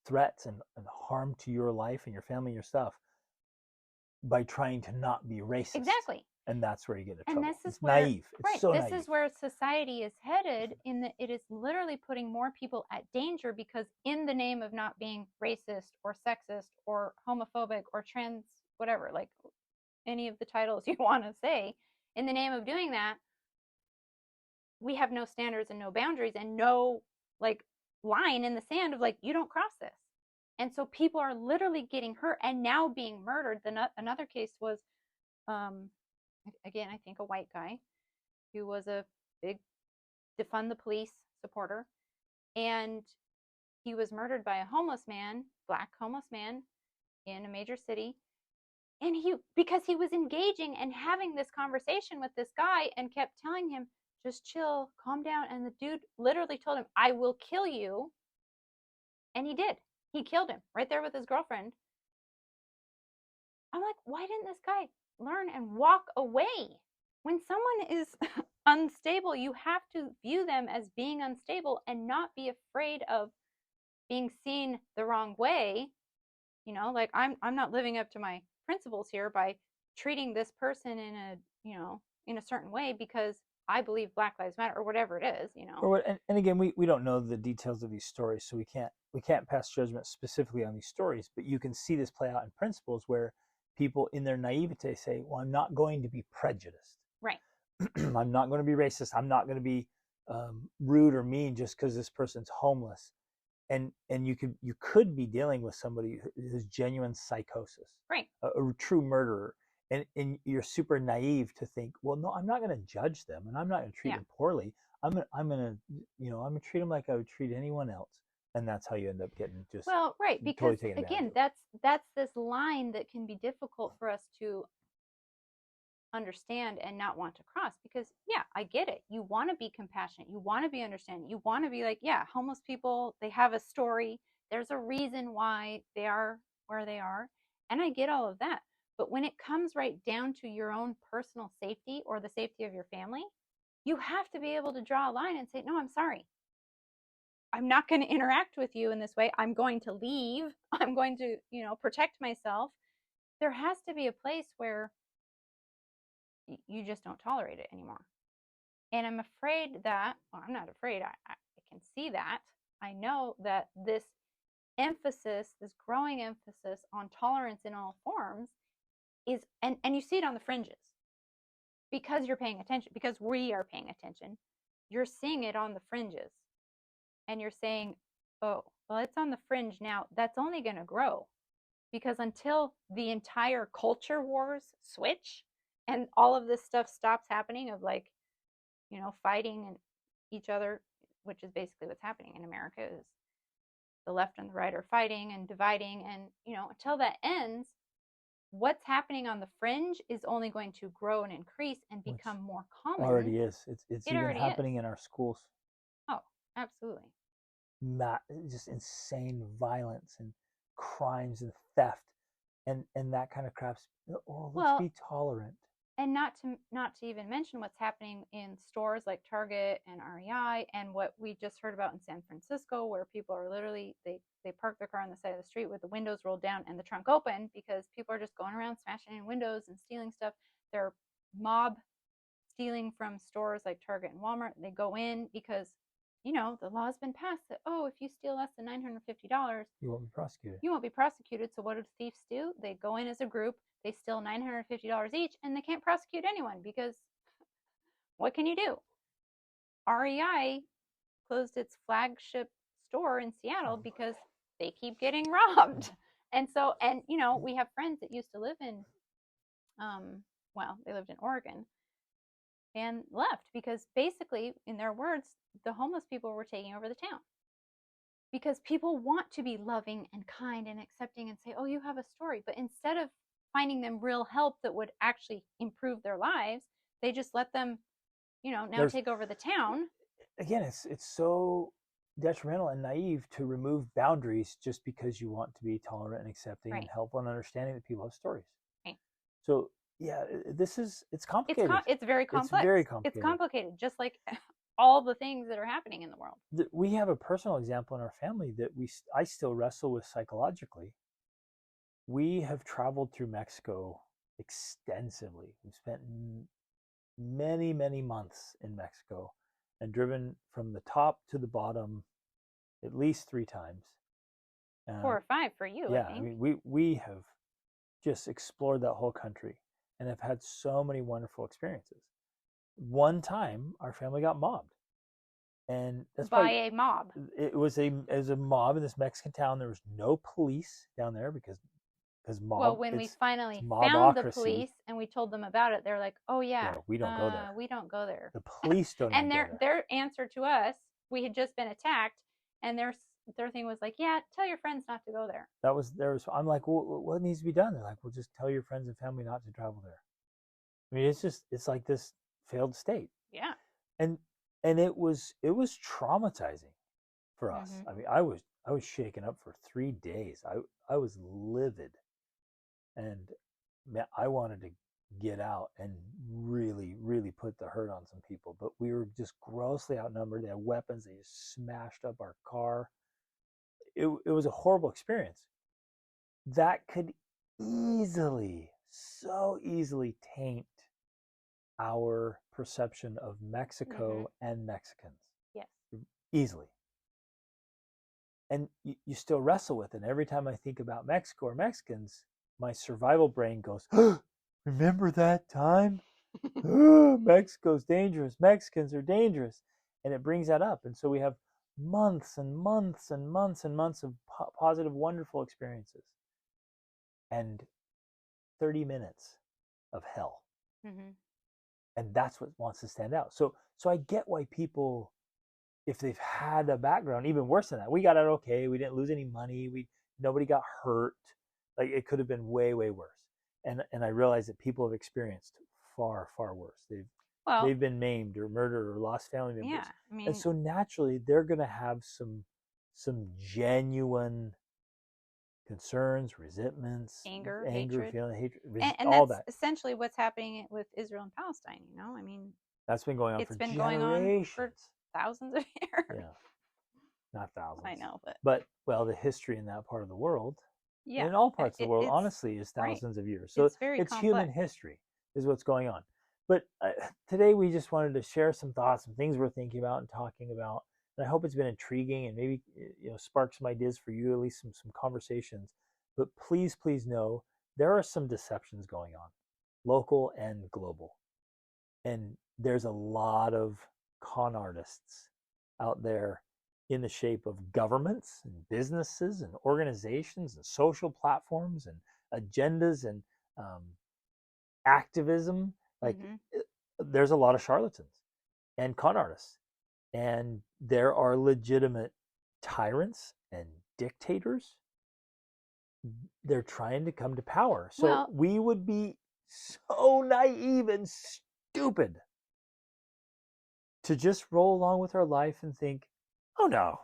threats and harm to your life and your family and your stuff by trying to not be racist. Exactly. And that's where you get into trouble. It's naive. It's so naive. This is where society is headed, in that it is literally putting more people at danger because in the name of not being racist or sexist or homophobic or trans, whatever, like any of the titles you want to say, in the name of doing that, we have no standards and no boundaries and no like line in the sand of like, you don't cross this. And so people are literally getting hurt and now being murdered. Another case was, again, I think a white guy who was a big defund the police supporter. And he was murdered by a homeless man, Black homeless man in a major city. And because he was engaging and having this conversation with this guy and kept telling him, just chill, calm down. And the dude literally told him, I will kill you. And he did. He killed him right there with his girlfriend. I'm like, why didn't this guy learn and walk away? When someone is unstable, you have to view them as being unstable and not be afraid of being seen the wrong way. Like I'm not living up to my principles here by treating this person in a certain way because I believe Black Lives Matter or whatever it is, And again, we don't know the details of these stories, so we can't pass judgment specifically on these stories, but you can see this play out in principles where people in their naivete say, well, I'm not going to be prejudiced. Right. I'm not going to be racist. I'm not going to be rude or mean just because this person's homeless. And you could be dealing with somebody who's genuine psychosis, right? A true murderer, and you're super naive to think, well, no, I'm not going to judge them, and I'm not going to treat them poorly. I'm gonna treat them like I would treat anyone else, and that's how you end up getting just right, because totally again, that's this line that can be difficult for us to understand and not want to cross, because I get it, you want to be compassionate, you want to be understanding, you want to be like, homeless people, they have a story, there's a reason why they are where they are, and I get all of that. But when it comes right down to your own personal safety or the safety of your family, you have to be able to draw a line and say, no, I'm sorry, I'm not going to interact with you in this way, I'm going to leave, I'm going to protect myself. There has to be a place where you just don't tolerate it anymore. And I'm afraid that, well, I'm not afraid, I can see that. I know that this growing emphasis on tolerance in all forms is, and you see it on the fringes. Because you're paying attention, because we are paying attention, you're seeing it on the fringes. And you're saying, oh, well, it's on the fringe now. That's only going to grow. Because until the entire culture wars switch, and all of this stuff stops happening of like, fighting and each other, which is basically what's happening in America is the left and the right are fighting and dividing. And, until that ends, what's happening on the fringe is only going to grow and increase and Which become more common. already is. It's It even already is. happening in our schools. Oh, absolutely. Just insane violence and crimes and theft and that kind of crap's. Oh, let's Well, be tolerant. and not to even mention what's happening in stores like Target and REI, and what we just heard about in San Francisco, where people are literally they park their car on the side of the street with the windows rolled down and the trunk open because people are just going around smashing in windows and stealing stuff. They're mob stealing from stores like Target and Walmart. They go in because the law has been passed that, if you steal less than $950, You won't be prosecuted. you won't be prosecuted. So what do thieves do? They go in as a group, they steal $950 each, and they can't prosecute anyone because what can you do? REI closed its flagship store in Seattle because they keep getting robbed. And so, we have friends that used to live in, they lived in Oregon and left because basically, in their words, the homeless people were taking over the town. Because people want to be loving and kind and accepting and say, oh, you have a story. But instead of finding them real help that would actually improve their lives, they just let them, now take over the town. Again, it's so detrimental and naive to remove boundaries just because you want to be tolerant and accepting Right. and helpful and understanding that people have stories. Right. So yeah, it's complicated. It's very complex. It's very complicated. It's complicated, just like all the things that are happening in the world. We have a personal example in our family that I still wrestle with psychologically. We have traveled through Mexico extensively. We've spent many, many months in Mexico and driven from the top to the bottom at least 3 times. 4 or 5 for you, yeah, I think. I mean, we have just explored that whole country and have had so many wonderful experiences. One time, our family got mobbed, and that's by a mob. It was a mob in this Mexican town. There was no police down there because mob. Well, when we finally found the police and we told them about it, they're like, "Oh yeah, we don't go there. We don't go there. The police don't." And their answer to us, we had just been attacked, and their thing was like, "Yeah, tell your friends not to go there." I'm like, well, what needs to be done? They're like, well, just tell your friends and family not to travel there. I mean, it's like this failed state. Yeah. And it was traumatizing for us. Mm-hmm. I mean, I was shaken up for 3 days. I was livid, and man, I wanted to get out and really, really put the hurt on some people. But we were just grossly outnumbered. They had weapons. They just smashed up our car. It was a horrible experience. That could so easily taint our perception of Mexico and Mexicans. Yes. Easily. And you still wrestle with it. And every time I think about Mexico or Mexicans, my survival brain goes, oh, remember that time? Oh, Mexico's dangerous. Mexicans are dangerous. And it brings that up. And so we have months and months and months and months of positive, wonderful experiences. And 30 minutes of hell. Mm-hmm. And that's what wants to stand out. So I get why people, if they've had a background, even worse than that, we got out okay. We didn't lose any money. Nobody got hurt. Like, it could have been way, way worse. And I realize that people have experienced far, far worse. They've been maimed or murdered or lost family members. Yeah, I mean, and so naturally they're going to have some genuine concerns, resentments, anger, hatred, and all that's that. essentially what's happening with Israel and Palestine. I mean, that's been going on. It's for been generations. going on for thousands of years. Yeah, not thousands. I know, but the history in that part of the world, yeah, in all parts of the world, honestly, is thousands of years. So it's human history is what's going on. But today we just wanted to share some thoughts, some things we're thinking about and talking about. And I hope it's been intriguing and maybe spark some ideas for you, at least some conversations. But please know there are some deceptions going on, local and global. And there's a lot of con artists out there in the shape of governments and businesses and organizations and social platforms and agendas and activism Like, Mhm. there's a lot of charlatans and con artists, and there are legitimate tyrants and dictators. They're trying to come to power. So Well, we would be so naive and stupid to just roll along with our life and think, oh no,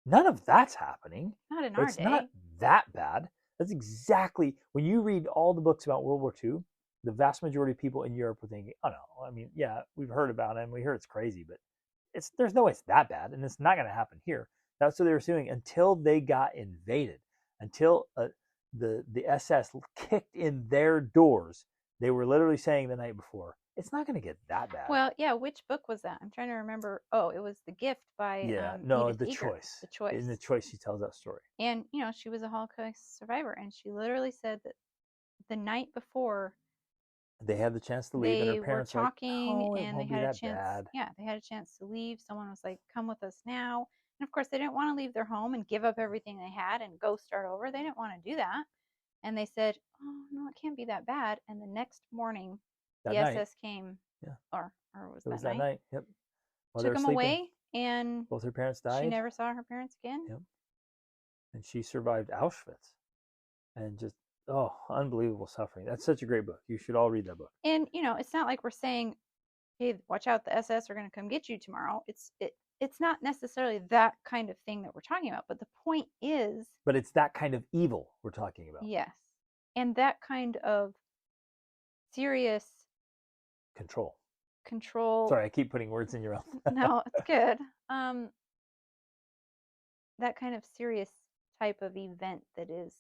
none of that's happening. not in our It's not day. that bad. That's exactly when you read all the books about World War II, the vast majority of people in Europe were thinking, oh no, I mean, yeah, we've heard about it and we hear it's crazy, but there's no way it's that bad, and it's not going to happen here. That's what they were doing until they got invaded, until the SS kicked in their doors. They were literally saying the night before, it's not going to get that bad. Well, yeah, which book was that? I'm trying to remember. Oh, it was The Gift by Yeah, no, Edith the Eger. choice. The Choice. In the choice, she tells that story. And, she was a Holocaust survivor, and she literally said that the night before They had the chance to leave, and her they were parents were like, talking "No, it and they won't be had a that chance, bad." yeah, they had a chance to leave. Someone was like, "Come with us now." And of course, they didn't want to leave their home and give up everything they had and go start over. They didn't want to do that. And they said, "Oh, no, it can't be that bad." And the next morning, That the night, SS came, yeah, or was it that was that night? night. Yep, while they Took were them sleeping, away, and both her parents she died. never saw her parents again. Yep, and she survived Auschwitz, and just unbelievable suffering. That's such a great book. You should all read that book. And it's not like we're saying, "Hey, watch out, the SS are going to come get you tomorrow." It's not necessarily that kind of thing that we're talking about. But the point is, But it's that kind of evil we're talking about. yes, and that kind of serious Control. control. Sorry, I keep putting words in your mouth. No, it's good. Um, that kind of serious type of event that is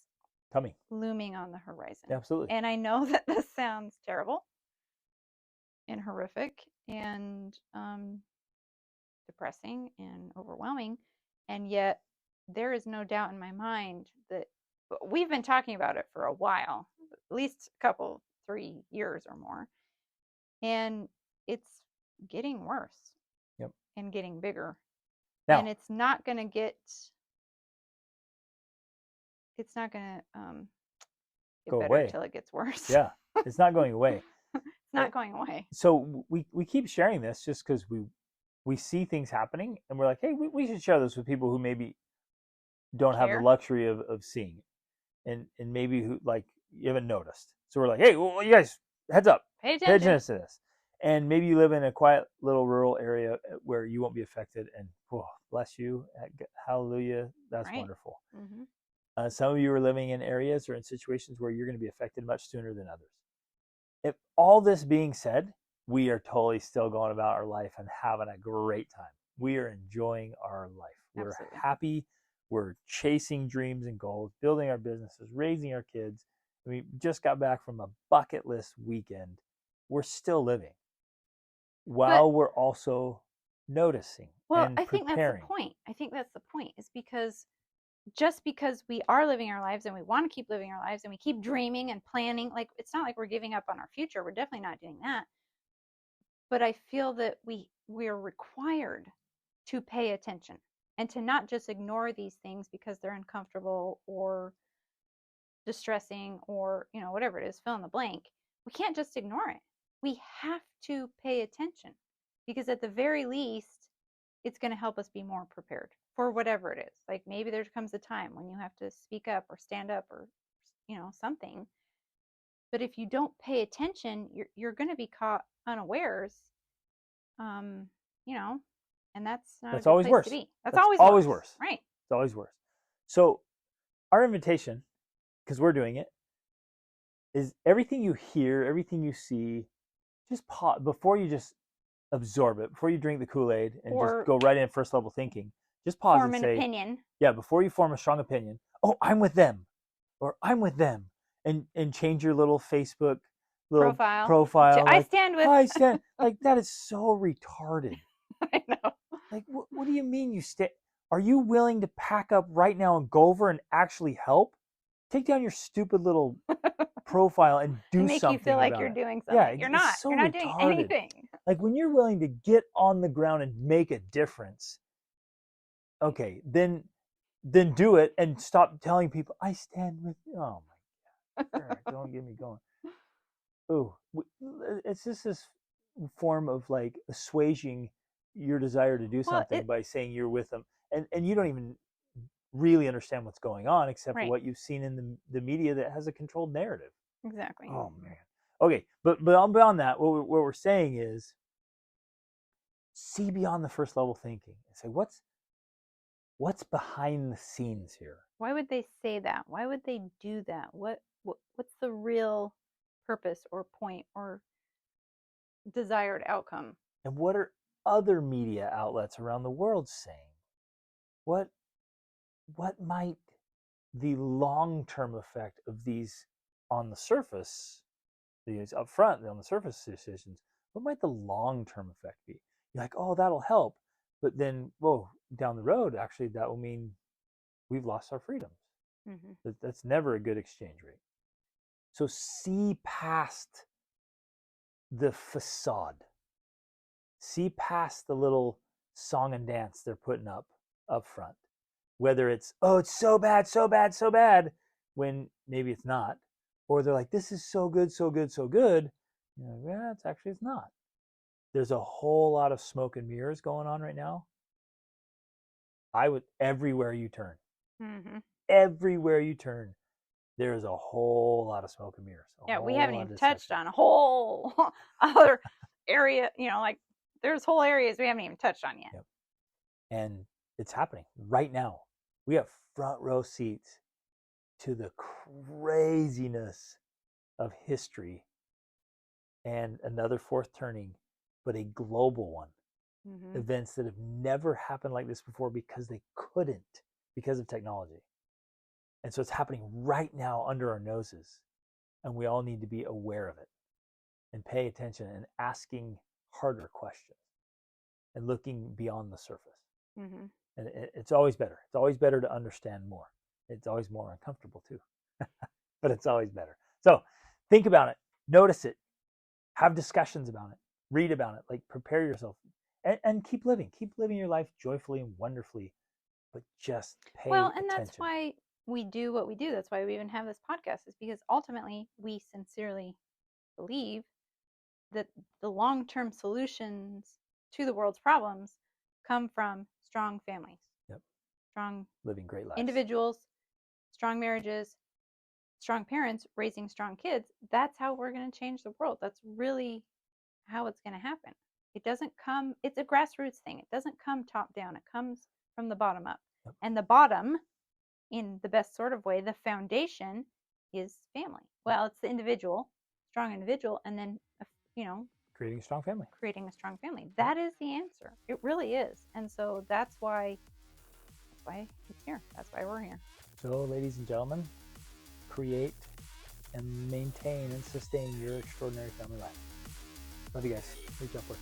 Coming. looming on the horizon. Absolutely. And I know that this sounds terrible and horrific and depressing and overwhelming. And yet, there is no doubt in my mind that we've been talking about it for a while, at least a couple, 3 years or more. And it's getting worse Yep. and getting bigger. And Now, it's not going to get go better away. till it gets worse. Yeah, it's not going away. It's not going away. So we keep sharing this just because we see things happening, and we're like, hey, we should share this with people who maybe don't have the Care. luxury of seeing it, and maybe who, like, you haven't noticed. So we're like, hey, well, you guys, heads up, Pay pay attention. attention to this. And maybe you live in a quiet little rural area where you won't be affected, and bless you, hallelujah, that's Right. wonderful. Mm-hmm. Some of you are living in areas or in situations where you're going to be affected much sooner than others. If all this being said, we are totally still going about our life and having a great time. We are enjoying our life. We're Absolutely. happy. We're chasing dreams and goals, building our businesses, raising our kids. We just got back from a bucket list weekend. We're still living while But, we're also noticing well, and I think that's the preparing. point. I think that's the point, is because just because we are living our lives and we want to keep living our lives and we keep dreaming and planning, like, it's not like we're giving up on our future. We're definitely not doing that. But I feel that we're required to pay attention and to not just ignore these things because they're uncomfortable or distressing or, whatever it is, fill in the blank. We can't just ignore it. We have to pay attention, because at the very least, it's going to help us be more prepared for whatever it is. Like, maybe there comes a time when you have to speak up or stand up or, something. But if you don't pay attention, you're going to be caught unawares. Um, you know, and that's not a That's good always place to worse. be. That's That's always always worse. worse. Right. It's always worse. So, our invitation, because we're doing it, is everything you hear, everything you see, just pause before you just absorb it, before you drink the Kool-Aid and just Or go right in first level thinking. Just pause form and an say, opinion. yeah, before you form a strong opinion, oh, I'm with them, or I'm with them, and change your little Facebook little profile, I like, stand with. I stand, like, that is so retarded. I know. Like, what do you mean you stand? Are you willing to pack up right now and go over and actually help? Take down your stupid little profile and do And make you feel something like about you're it. doing Yeah, something. You're it's not. so You're not doing retarded. anything. Like, when you're willing to get on the ground and make a difference, okay, then do it and stop telling people I stand with you. Oh my God, don't get me going. ooh, it's just this form of like assuaging your desire to do Well, something by saying you're with them, and you don't even really understand what's going on except for right, what you've seen in the media that has a controlled narrative. exactly. Oh man. Okay, but beyond that, what we're saying is see beyond the first level thinking and say what's behind the scenes here, Why would they say that? Why would they do that? What's the real purpose or point or desired outcome? and what are other media outlets around the world saying? What what might the long-term effect of these on the surface, these up front on the surface decisions, what might the long-term effect be? You're like, oh, that'll help, but then, whoa, down the road, actually, that will mean we've lost our freedoms. Mm-hmm. That's never a good exchange rate. So see past the facade, see past the little song and dance they're putting up front. Whether it's, oh, it's so bad, so bad, so bad, when maybe it's not, or they're like, this is so good, so good, so good. You know, yeah, it's not. There's a whole lot of smoke and mirrors going on right now. I would everywhere you turn, Mm-hmm. everywhere you turn, there's a whole lot of smoke and mirrors, a Yeah, we whole haven't lot of even touched deception. on a whole other area. Like there's whole areas we haven't even touched on yet. Yep. And it's happening right now. We have front row seats to the craziness of history and another fourth turning, but a global one. Mm-hmm. Events that have never happened like this before because they couldn't, because of technology. And so it's happening right now under our noses. And we all need to be aware of it and pay attention and asking harder questions and looking beyond the surface. Mm-hmm. And it's always better. It's always better to understand more. It's always more uncomfortable too, but it's always better. So think about it, notice it, have discussions about it, read about it, like prepare yourself, and keep living. Keep living your life joyfully and wonderfully, but just Well, pay and that's attention. why we do what we do. That's why we even have this podcast, is because ultimately we sincerely believe that the long term solutions to the world's problems come from strong families, Yep. strong Living great lives. individuals, strong marriages, strong parents raising strong kids. That's how we're going to change the world. That's really how it's going to happen. It doesn't come, it's a grassroots thing. It doesn't come top down, it comes from the bottom up. Yep. And the bottom, in the best sort of way, the foundation is family. Well, it's the individual, strong individual, and then, Creating a strong family. creating a strong family. That is the answer. It really is. And so that's why it's here. That's why we're here. So, ladies and gentlemen, create and maintain and sustain your extraordinary family life. Love you guys. Reach out for it.